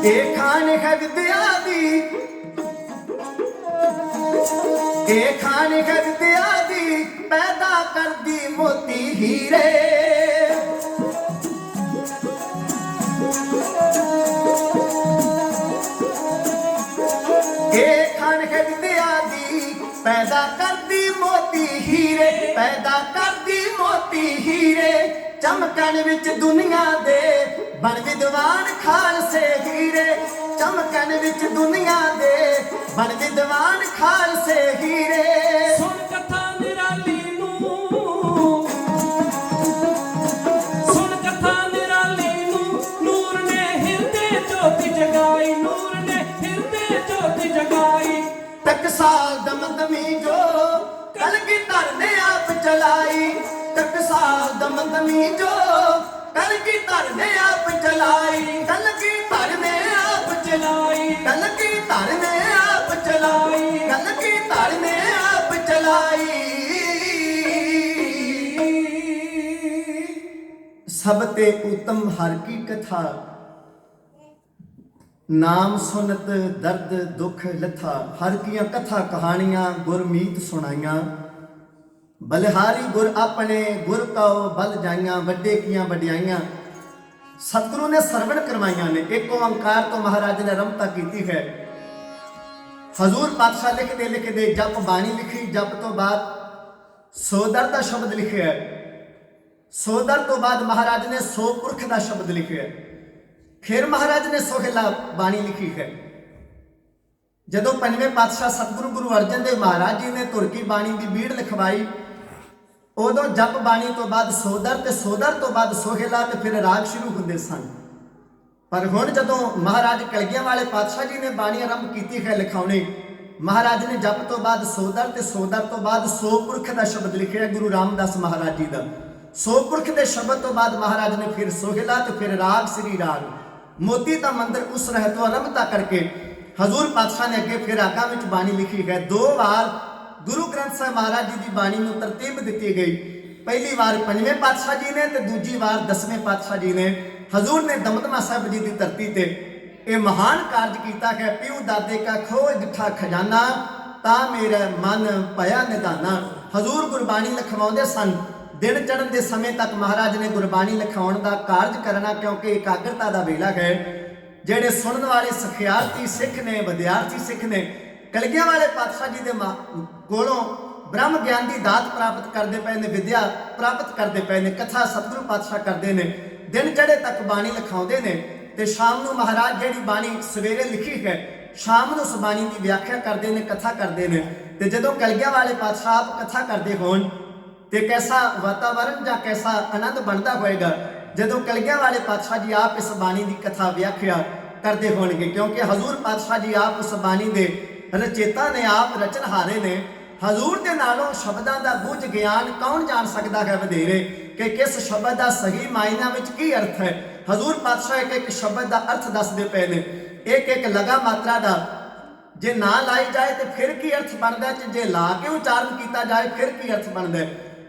ਇਹ ਖਾਨ ਹੈ ਵਿਦਿਆ ਦੀ ਇਹ ਖਾਨ ਹੈ ਵਿਦਿਆ ਦੀ ਪੈਦਾ ਕਰਦੀ ਮੋਤੀ ਹੀਰੇ ਇਹ ਖਾਨ ਹੈ ਵਿਦਿਆ ਦੀ ਪੈਦਾ ਕਰਦੀ ਮੋਤੀ ਹੀਰੇ ਪੈਦਾ ਕਰਦੀ ਮੋਤੀ ਹੀਰੇ ਚਮਕਣ ਵਿੱਚ ਦੁਨੀਆ ਦੇ ਬਣ ਵਿਦਵਾਨ ਖਾਲਸੇ ਹੀਰੇ ਚਮਕਣ ਵਿੱਚ ਦੁਨੀਆ ਦੇ ਬਣ ਵਿਦਵਾਨ ਖਾਲਸੇ ਹੀਰੇ ਸੁਣ ਕਥਾ ਨਿਰਾਲੀ ਨੂੰ ਸੁਣ ਕਥਾ ਨਿਰਾਲੀ ਨੂੰ ਨੂਰ ਨੇ ਹਿਰਦੇ ਜੋਤੀ ਜਗਾਈ ਨੂਰ ਨੇ ਹਿਰਦੇ ਜੋਤੀ ਜਗਾਈ ਟਕਸਾਲ ਦਮਦਮੀ ਜੋ ਕਲਗੀਧਰ ਨੇ ਆਪ ਚਲਾਈ ਟਕਸਾਲ ਦਮਦਮੀ ਜੋ ਕਲਗੀਧਰ ਨੇ ਆਪ ਚਲਾਈ ਕਲਗੀਧਰ ਨੇ ਆਪ ਚਲਾਈ ਕਲਗੀਧਰ ਨੇ ਆਪ ਚਲਾਈ ਕਲਗੀਧਰ ਨੇ ਆਪ ਚਲਾਈ ਸਭ ਤੇ ਉਤਮ ਹਰ ਕੀ ਕਥਾ ਨਾਮ ਸੁਨਤ ਦਰਦ ਦੁੱਖ ਲਥਾ ਹਰ ਕੀਆਂ ਕਥਾ ਕਹਾਣੀਆਂ ਗੁਰਮੀਤ ਸੁਣਾਈਆਂ ਬਲਿਹਾਰੀ ਗੁਰ ਆਪਣੇ ਗੁਰ ਕਉ ਬਲ ਜਾਈਆਂ ਵੱਡੇ ਕੀਆਂ ਵਡਿਆਈਆਂ ਸਤਿਗੁਰੂ ਨੇ ਸਰਵਣ ਕਰਵਾਈਆਂ ਨੇ ਇੱਕ ਓੰਕਾਰ ਤੋਂ ਮਹਾਰਾਜ ਨੇ ਰਮਤਾ ਕੀਤੀ ਹੈ ਹਜ਼ੂਰ ਪਾਤਸ਼ਾਹ ਲਿਖਦੇ ਜਪ ਬਾਣੀ ਲਿਖੀ ਜਪ ਤੋਂ ਬਾਅਦ ਸੋਦਰ ਦਾ ਸ਼ਬਦ ਲਿਖਿਆ ਸੋਦਰ ਤੋਂ ਬਾਅਦ ਮਹਾਰਾਜ ਨੇ ਸੋ ਪੁਰਖ ਦਾ ਸ਼ਬਦ ਲਿਖਿਆ ਫਿਰ ਮਹਾਰਾਜ ਨੇ ਸੋਹਿਲਾ ਬਾਣੀ ਲਿਖੀ ਹੈ ਜਦੋਂ ਪੰਜਵੇਂ ਪਾਤਸ਼ਾਹ ਸਤਿਗੁਰੂ ਗੁਰੂ ਅਰਜਨ ਦੇਵ ਮਹਾਰਾਜ ਜੀ ਨੇ ਤੁਰਕੀ ਬਾਣੀ ਦੀ ਬੀੜ ਲਿਖਵਾਈ ਉਦੋਂ ਜਪ ਬਾਣੀ ਤੋਂ ਬਾਅਦ ਸੋਦਰ ਤੇ ਸੋਦਰ ਤੋਂ ਬਾਅਦ ਸੋਹਿਲਾ ਤੇ ਫਿਰ ਰਾਗ ਸ਼ੁਰੂ ਹੁੰਦੇ ਸਨ ਪਰ ਹੁਣ ਜਦੋਂ ਮਹਾਰਾਜ ਕਲਗੀਆਂ ਵਾਲੇ ਪਾਤਸ਼ਾਹ ਜੀ ਨੇ ਬਾਣੀ ਆਰੰਭ ਕੀਤੀ ਹੈ ਲਿਖਾਉਣੀ ਮਹਾਰਾਜ ਨੇ ਜਪ ਤੋਂ ਬਾਅਦ ਸੋਦਰ ਤੇ ਸੋਦਰ ਤੋਂ ਬਾਅਦ ਸੋ ਪੁਰਖ ਦਾ ਸ਼ਬਦ ਲਿਖਿਆ ਗੁਰੂ ਰਾਮਦਾਸ ਮਹਾਰਾਜ ਜੀ ਦਾ ਸੋ ਪੁਰਖ ਦੇ ਸ਼ਬਦ ਤੋਂ ਬਾਅਦ ਮਹਾਰਾਜ ਨੇ ਫਿਰ ਸੋਹਿਲਾ ਤੇ ਫਿਰ ਰਾਗ ਸ੍ਰੀ ਰਾਗ ਮੋਤੀ ਦਾ ਮੰਦਰ ਉਸ ਰਹਿ ਤੋਂ ਆਰੰਭਤਾ ਕਰਕੇ ਹਜ਼ੂਰ ਪਾਤਸ਼ਾਹ ਨੇ ਅੱਗੇ ਫਿਰ ਰਾਗਾਂ ਵਿੱਚ ਬਾਣੀ ਲਿਖੀ ਹੈ ਦੋ ਵਾਰ ਗੁਰੂ ਗ੍ਰੰਥ ਸਾਹਿਬ ਮਹਾਰਾਜ ਜੀ ਦੀ ਬਾਣੀ ਨੂੰ ਤਰਤੀਬ ਦਿੱਤੀ ਗਈ ਪਹਿਲੀ ਵਾਰ ਪੰਜਵੇਂ ਪਾਤਸ਼ਾਹ ਜੀ ਨੇ ਤੇ ਦੂਜੀ ਵਾਰ ਦਸਵੇਂ ਪਾਤਸ਼ਾਹ ਜੀ ਨੇ ਹਜ਼ੂਰ ਨੇ ਦਮਦਮਾ ਸਾਹਿਬ ਜੀ ਦੀ ਧਰਤੀ ਤੇ ਇਹ ਮਹਾਨ ਕਾਰਜ ਕੀਤਾ ਹੈ ਪਿਉ ਦਾਦੇ ਕਾ ਖੋਜ ਦਿੱਠਾ ਖਜ਼ਾਨਾ ਤਾਂ ਮੇਰਾ ਮਨ ਭਇਆ ਨਿਧਾਨਾ ਹਜ਼ੂਰ ਗੁਰਬਾਣੀ ਲਿਖਵਾਉਂਦੇ ਸਨ ਦਿਨ ਚੜ੍ਹਨ ਦੇ ਸਮੇਂ ਤੱਕ ਮਹਾਰਾਜ ਨੇ ਗੁਰਬਾਣੀ ਲਿਖਾਉਣ ਦਾ ਕਾਰਜ ਕਰਨਾ ਕਿਉਂਕਿ ਇਕਾਗਰਤਾ ਦਾ ਵੇਲਾ ਹੈ ਜਿਹੜੇ ਸੁਣਨ ਵਾਲੇ ਸਿਖਿਆਰਥੀ ਸਿੱਖ ਨੇ ਵਿਦਿਆਰਥੀ ਸਿੱਖ ਨੇ ਕਲਗੀਆਂ ਵਾਲੇ ਪਾਤਸ਼ਾਹ ਜੀ ਦੇ ਕੋਲੋਂ ਬ੍ਰਹਮ ਗਿਆਨ ਦੀ ਦਾਤ ਪ੍ਰਾਪਤ ਕਰਦੇ ਪਏ ਨੇ ਵਿਦਿਆ ਪ੍ਰਾਪਤ ਕਰਦੇ ਪਏ ਨੇ ਕਥਾ ਸਤਿਗੁਰੂ ਪਾਤਸ਼ਾਹ ਕਰਦੇ ਨੇ ਦਿਨ ਚੜ੍ਹੇ ਤੱਕ ਬਾਣੀ ਲਿਖਾਉਂਦੇ ਨੇ ਤੇ ਸ਼ਾਮ ਨੂੰ ਮਹਾਰਾਜ ਜਿਹੜੀ ਬਾਣੀ ਸਵੇਰੇ ਲਿਖੀ ਹੈ ਸ਼ਾਮ ਨੂੰ ਉਸ ਬਾਣੀ ਦੀ ਵਿਆਖਿਆ ਕਰਦੇ ਨੇ ਕਥਾ ਕਰਦੇ ਨੇ ਤੇ ਜਦੋਂ ਕਲਗੀਆਂ ਵਾਲੇ ਪਾਤਸ਼ਾਹ ਆਪ ਕਥਾ ਕਰਦੇ ਹੋਣ ਤੇ ਕੈਸਾ ਵਾਤਾਵਰਨ ਜਾਂ ਕੈਸਾ ਆਨੰਦ ਬਣਦਾ ਹੋਏਗਾ ਜਦੋਂ ਕਲਗੀਆਂ ਵਾਲੇ ਪਾਤਸ਼ਾਹ ਜੀ ਆਪ ਇਸ ਬਾਣੀ ਦੀ ਕਥਾ ਵਿਆਖਿਆ ਕਰਦੇ ਹੋਣਗੇ ਕਿਉਂਕਿ ਹਜ਼ੂਰ ਪਾਤਸ਼ਾਹ ਜੀ ਆਪ ਉਸ ਬਾਣੀ ਦੇ ਰਚੇਤਾ ਨੇ ਆਪ ਰਚਨਹਾਰੇ ਨੇ ਹਜ਼ੂਰ ਦੇ ਨਾਲੋਂ ਸ਼ਬਦਾਂ ਦਾ ਬੁੱਝ ਗਿਆਨ ਕੌਣ ਜਾਣ ਸਕਦਾ ਹੈ ਵਧੇਰੇ कि किस शब्द का सही मायना में की अर्थ है। हजूर पातशाह एक एक शब्द का अर्थ दसदे पे ने, एक एक लगा मात्रा का जे ना लाई जाए तो फिर की अर्थ बनता है, जे ला के उच्चारण किया जाए फिर की अर्थ बनता है।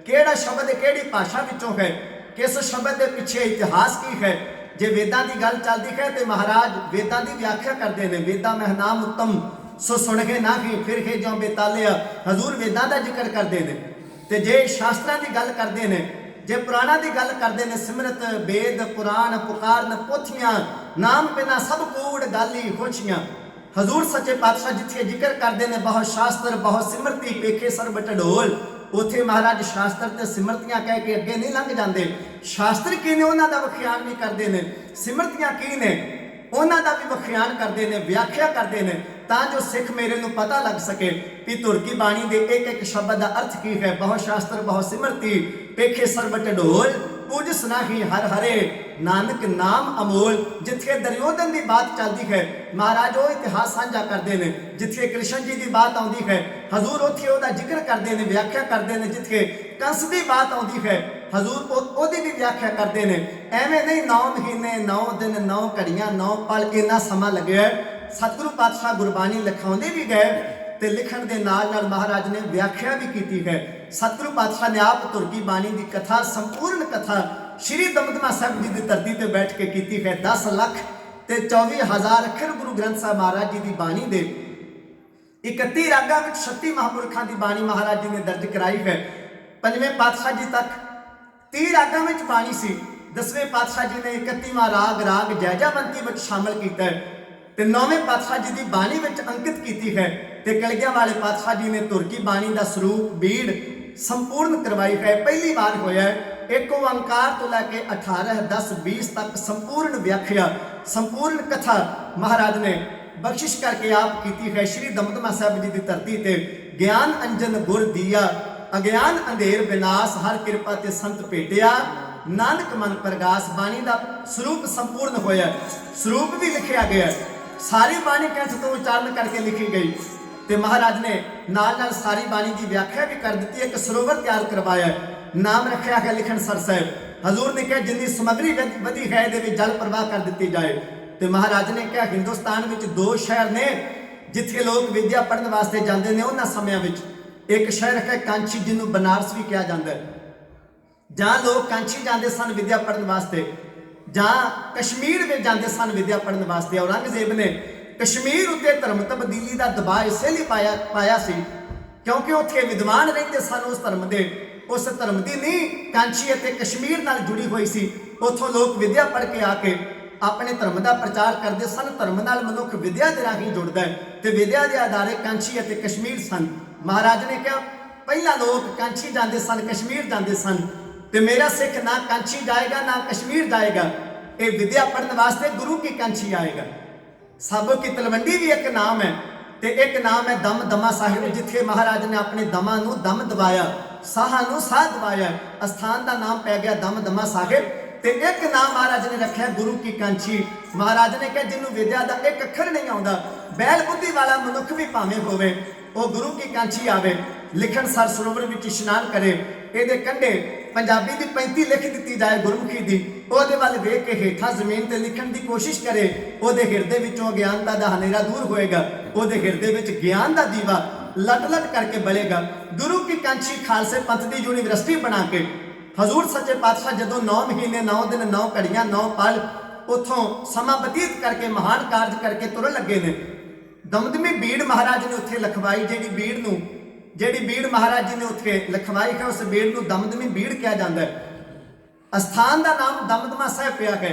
केड़ा शब्द केड़ी भाषा विचों है, किस शब्द के पीछे इतिहास की है। जे वेदां की गल चलती है तो महाराज वेदां की व्याख्या करते हैं। वेदा मह नाम उत्तम सो सुन के ना ही फिर के जो बेतालिया, हजूर वेदां का जिक्र करते हैं। तो जे शास्त्रां की गल करते हैं, जे पुराणा की गल करते हैं, सिमरत वेद पुराण पुकारन पोथियां नाम बिना सब कूड़ गाली होछियां। हजूर सच्चे पातशाह जिथे जिक्र करते हैं बहुत शास्त्र बहुत सिमरती पेखे सर्ब ढोल, उथे महाराज शास्त्र ते सिमरतियां कह के अगे नहीं लंघ जाते। शास्त्र की ने उन्हां दा वख्यान भी करते हैं, सिमरतियां की ने उन्हां दा भी वख्यान करते हैं, व्याख्या करते हैं, तां जो सिख मेरे नूं पता लग सके कि धुर की बाणी दे एक एक शब्द का अर्थ की है। बहुत शास्त्र बहुत सिमरती पेखे सर्ब ढोल, पूजस नाही हर हरे नानक नाम अमोल। जिथे दुर्योधन की बात चलती है महाराज वो इतिहास साझा करते हैं, जिथे कृष्ण जी की बात आती है हजूर उत्थे उहदा जिक्र करते हैं, व्याख्या करते हैं। जिथे कंस की बात आती है हजूर ओदी भी व्याख्या करते हैं। एवें नहीं 9 महीने 9 दिन 9 घड़ियां 9 पल इन्ना समा लगे। सतगुरु पातशाह गुरबाणी लिखाउंदे भी गए ते लिखण दे नाल नाल महाराज ने व्याख्या भी की है। सतगुरु पातशाह ने आप धुर की बाणी की कथा संपूर्ण कथा श्री दमदमा साहिब जी की धरती पर बैठ के की है। 10 लाख ते 24,000 अखर गुरु ग्रंथ साहिब महाराज जी की बाणी दे 31 रागां विच 36 महापुरखों की बाणी महाराज जी ने दर्ज कराई है। 5वें पातशाह जी तक 30 रागां विच बाणी सी। 10वें पातशाह जी ने 31वां राग राग जैजावंती विच शामिल किया है ते 9वें पातशाह जी की बाणी विच अंकित की है। ते कलगियां वाले पातशाह जी ने धुर की बाणी का स्वरूप बीड़ संपूर्ण करवाई है। पहली बार होया एक ओंकार तो लैके 18 10 20 तक संपूर्ण व्याख्या संपूर्ण कथा महाराज ने बख्शिश करके आप की है। श्री दमदमा साहिब जी की धरती ते ज्ञान अंजन गुर दिया, अज्ञान अंधेर विनाश, हर कृपा ते संत भेटिया, नानक मन प्रगास। बाणी का स्वरूप संपूर्ण होया, स्वरूप भी लिखा गया, सारी बाणी कंठ तो उच्चारण करके लिखी गई। तो महाराज ने नाल नाल सारी बाणी की व्याख्या भी कर दी। एक सरोवर तैयार करवाया, नाम रखा है लिखण सर साहब। हजूर ने कहा जिन्नी समग्री वधी है ये जल प्रवाह कर दी जाए। तो महाराज ने कहा हिंदुस्तान में 2 शहर ने जिथे लोग विद्या पढ़ने वास्ते जाते हैं। उन्होंने समय में एक शहर है कांची जिन्होंने बनारस भी कहा जाता है, जहाँ लोग कांची जाते सन विद्या पढ़ने वास्ते, जहाँ कश्मीर में जाते सन विद्या पढ़ने वास्ते। औरंगजेब ने कश्मीर उत्ते धर्म तब्दीली का दबाव इसलिए पाया सी क्योंकि उत्थे विद्वान रहते सन उस धर्म के, उस धर्म की नहीं कांची अते कश्मीर नाल जुड़ी हुई सी। उत्थों लोग विद्या पढ़ के आके अपने धर्म का प्रचार करते सन। धर्म नाल मनुख विद्या के राही जुड़ता है तो विद्या के आधारे कांची अते कश्मीर सन। महाराज ने कहा पहला लोग कांची जाते सन कश्मीर जाते सन, तो मेरा सिख ना कांची जाएगा ना कश्मीर जाएगा, ये विद्या पढ़ने वास्ते गुरु की कांची आएगा। साबो की तलवंडी भी एक नाम है, तो एक नाम है दम दमा साहिब, जिथे महाराज ने अपने दमा नू दम दवाया, साहा नू साह दवाया, अस्थान का नाम पै गया दम दमा साहिब। तो एक नाम महाराज ने रखा गुरु की कांची। महाराज ने कहा जिन्हों विद्या का एक अखर नहीं आता, बैल बुद्धि वाला मनुख भी भावें होवे, वो गुरु की कांची आवे, लिखण सर सरोवर में इशनान करे, ये कंढे पंजाबी की 35 लिख दी जाए गुरमुखी की, ਉਹਦੇ ਵੱਲ ਵੇਖ के हेठा जमीन ते लिखण की कोशिश करे, ਉਹਦੇ ਹਿਰਦੇ ਵਿੱਚੋਂ ਅਗਿਆਨਤਾ ਦਾ ਹਨੇਰਾ दूर होएगा, ਉਹਦੇ ਹਿਰਦੇ ਵਿੱਚ ਗਿਆਨ ਦਾ ਦੀਵਾ लट लट करके बलेगा। गुरु की कांची खालसे पंथ की यूनिवर्सिटी बना के हजूर सच्चे पातशाह जदों 9 महीने 9 दिन 9 घड़ियां 9 पल उतों समा बतीत करके महान कार्य करके तुर लगे ने। दमदमी बीड़ महाराज ने उत्थे लखवाई, ਜਿਹੜੀ बीड़ महाराज जी ने उत्थे लखवाई है उस बीड़ को दमदमी बीड़ कहा जाता है। अस्थान का नाम दमदमा साहिब पिया है।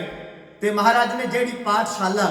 तो महाराज ने ਜਿਹੜੀ पाठशाला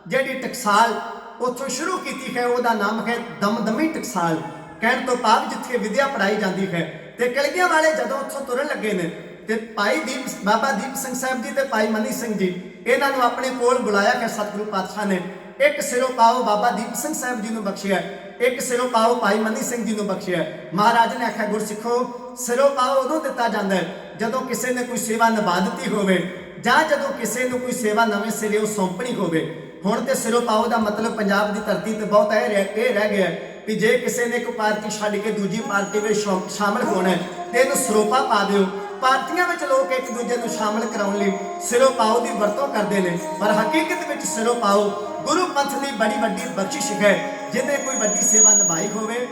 ਜਿਹੜੀ टकसाल उतों शुरू की है वह नाम है दमदमी टकसाल, कहने तो भाव जिथे विद्या पढ़ाई जाती है। तो कलगियां वाले जदों उत्थों तुरन लगे ने तो भाई बाबा दीप सिंह साहब जी ते भाई मनी सिंह जी इन्हों अपने कोल बुलाया है सतगुरु पातशाह ने। एक सिरों पाओ बाबा दीप सिंह साहब जी को बख्शिया, एक सिरों पाओ भाई मनी सिंह जी को बख्शिया। महाराज ने आख्या गुरसिखो सिरों पाओ उदों दिता जाता है जदों किसी ने कोई सेवा निभा दी होवे जां जदों किसी ने कोई सेवा नवें सिरे सौंपनी होवे। हुण ते सिरों पाओ का मतलब पंजाब की धरती पर बहुत ये रह गया कि जे किसी ने कोई पार्टी छड्ड के दूजी पार्टी में शामिल होना है तो इहनूं सरोपा पा दिओ। ਪਾਰਟੀਆਂ ਵਿੱਚ ਲੋਕ ਇੱਕ ਦੂਜੇ ਨੂੰ ਸ਼ਾਮਲ ਕਰਾਉਣ ਲਈ ਸਿਰੋਂ ਪਾਓ ਦੀ ਵਰਤੋਂ ਕਰਦੇ ਨੇ, ਪਰ ਹਕੀਕਤ ਵਿੱਚ ਸਿਰੋਂ ਪਾਓ ਗੁਰੂ ਪੰਥ ਦੀ ਬੜੀ ਵੱਡੀ ਬਖਸ਼ਿਸ਼ ਹੈ। ਜਿਹਨੇ ਕੋਈ ਵੱਡੀ ਸੇਵਾ ਨਿਭਾਈ ਹੋਵੇ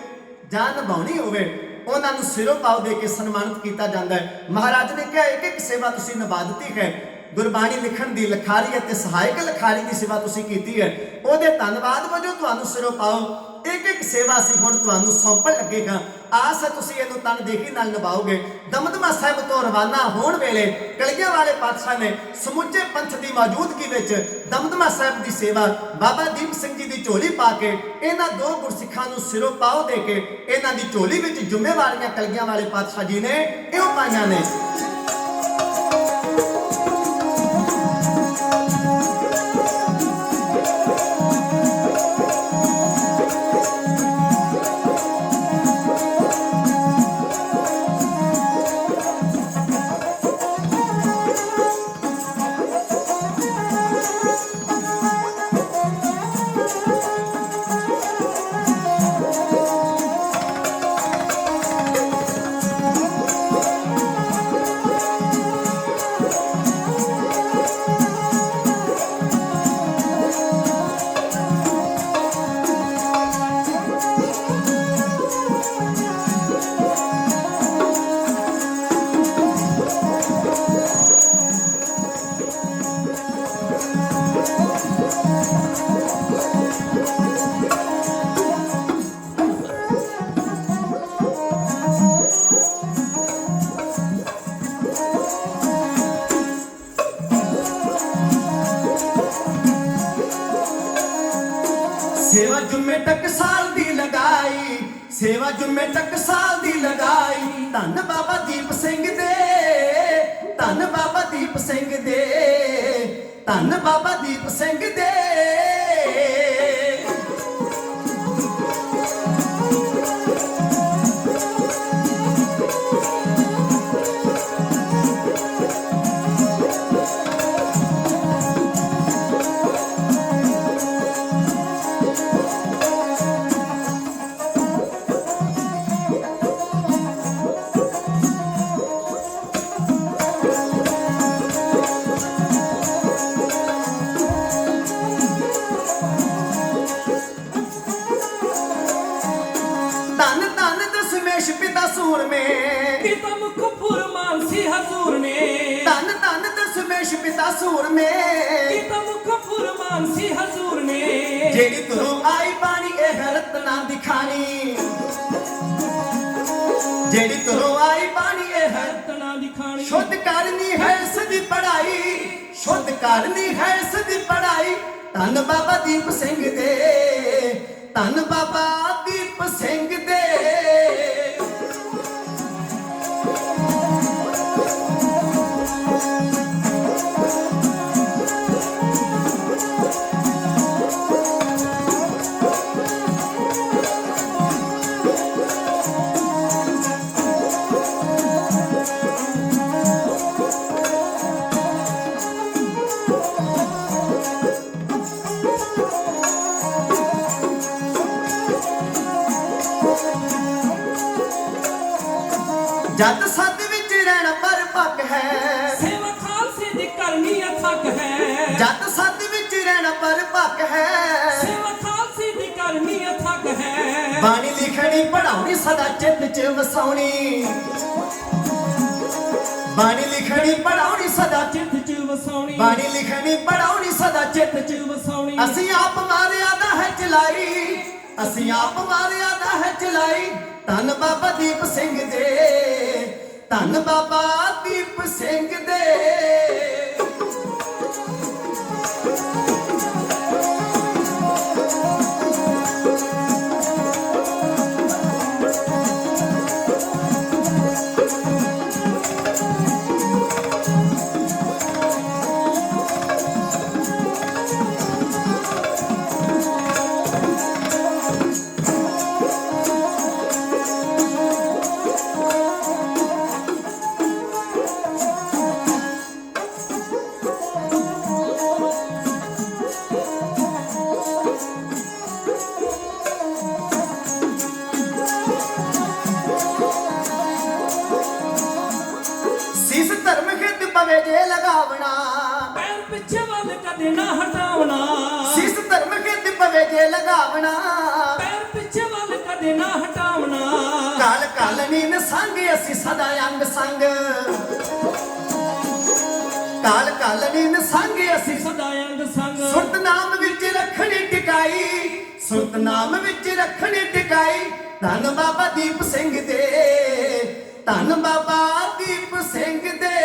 ਜਾਂ ਨਿਭਾਉਣੀ ਹੋਵੇ, ਉਹਨਾਂ ਨੂੰ ਸਿਰੋਂ ਪਾਓ ਦੇ ਕੇ ਸਨਮਾਨਿਤ ਕੀਤਾ ਜਾਂਦਾ ਹੈ। ਮਹਾਰਾਜ ਨੇ ਕਿਹਾ ਇੱਕ ਇੱਕ ਸੇਵਾ ਤੁਸੀਂ ਨਿਭਾ ਦਿੱਤੀ ਹੈ। ਗੁਰਬਾਣੀ ਲਿਖਣ ਦੀ ਲਿਖਾਰੀ ਅਤੇ ਸਹਾਇਕ ਲਿਖਾਰੀ ਦੀ ਸੇਵਾ ਤੁਸੀਂ ਕੀਤੀ ਹੈ, ਉਹਦੇ ਧੰਨਵਾਦ ਵਜੋਂ ਤੁਹਾਨੂੰ ਸਿਰੋਂ ਪਾਓ ਇੱਕ ਇੱਕ ਸੇਵਾ ਅਸੀਂ ਹੁਣ ਤੁਹਾਨੂੰ ਸੌਂਪਣ ਲੱਗੇਗਾ। ਆਸ ਹੈ ਤੁਸੀਂ ਇਹਨੂੰ ਤਨ ਦੇਖੀ ਨਾਲ ਨਿਭਾਓਗੇ। ਦਮਦਮਾ ਸਾਹਿਬ ਤੋਂ ਰਵਾਨਾ ਹੋਣ ਵੇਲੇ ਕਲਗੀਆਂ ਵਾਲੇ ਪਾਤਸ਼ਾਹ ਨੇ ਸਮੁੱਚੇ ਪੰਥ ਦੀ ਮੌਜੂਦਗੀ ਵਿੱਚ ਦਮਦਮਾ ਸਾਹਿਬ ਦੀ ਸੇਵਾ ਬਾਬਾ ਦੀਪ ਸਿੰਘ ਜੀ ਦੀ ਝੋਲੀ ਪਾ ਕੇ ਇਹਨਾਂ ਦੋ ਗੁਰਸਿੱਖਾਂ ਨੂੰ ਸਿਰੋਂ ਪਾਓ ਦੇ ਕੇ ਇਹਨਾਂ ਦੀ ਝੋਲੀ ਵਿੱਚ ਜ਼ਿੰਮੇਵਾਰੀਆਂ ਕਲਗੀਆਂ ਵਾਲੇ ਪਾਤਸ਼ਾਹ ਜੀ ਨੇ ਇਉਂ ਪਾਈਆਂ ਨੇ। सेवा जुम्मे टकसाल दी लगाई, सेवा जुम्मे टकसाल दी लगाई। धन बाबा दीप सिंह दे, धन बाबा दीप सिंह दे, धन बाबा दीप सिंह दे। पिता सूर में पिता मुख फुरमान सी हजूर ने, धन धन दशमेश पिता सूर में पिता मुख फुरमान सी हजूर ने। जेड़ी तुरों आई बाणी ए रत्ना दिखानी, जेड़ी तुरों आई बाणी ए रत्ना दिखानी। शुद्ध करनी है सदी पढ़ाई, शुद्ध करनी है सदी पढ़ाई। धन बाबा दीप सिंह दे, धन बाबा दीप सिंह दे। जद सद विच रहना पर पक है, सेवा खालसे दी करनी अथक है। जद सद विच रहना पर पक है, सेवा खालसे दी करनी अथक है। बाणी लिखनी पढ़ाउनी सदा चित च वसाउनी, बाणी लिखनी पढ़ाउनी सदा चित च वसाउनी, बाणी लिखनी पढ़ाउनी सदा चित च वसाउनी। असी आप मर्यादा है चलाई, असी आप मर्यादा है चलाई। धन बाबा दीप सिंह दे, धन बाबा दीप सिंह दे। ਪਵੇ ਜੇ ਲਗਾਵਣਾ ਪੈਰ ਪਿੱਛੇ ਵੱਲ ਕਦੇ ਨਾ ਹਟਾਉਣਾ ਸਿਸ ਧਰਮ ਖਿੱਚ ਪਵੇ ਜੇ ਲਗਾਵਣਾ ਪੈਰ ਪਿੱਛੇ ਵੱਲ ਕਦੇ ਨਾ ਹਟਾਉਣਾ ਕਾਲ ਕਾਲਨੀ ਨ ਸੰਗ ਅਸੀਂ ਸਦਾ ਅੰਗ ਸੰਗ ਕਾਲ ਕਾਲਨੀ ਨ ਸੰਗ ਅਸੀਂ ਸਦਾ ਅੰਗ ਸੰਗ ਸੁਰਤ ਨਾਮ ਵਿੱਚ ਰੱਖਣੀ ਟਿਕਾਈ ਸੁਰਤ ਨਾਮ ਵਿੱਚ ਰੱਖਣੀ ਟਿਕਾਈ ਧੰਨ ਬਾਬਾ ਦੀਪ ਸਿੰਘ ਦੇ ਧੰਨ ਬਾਬਾ ਦੀਪ ਸਿੰਘ ਦੇ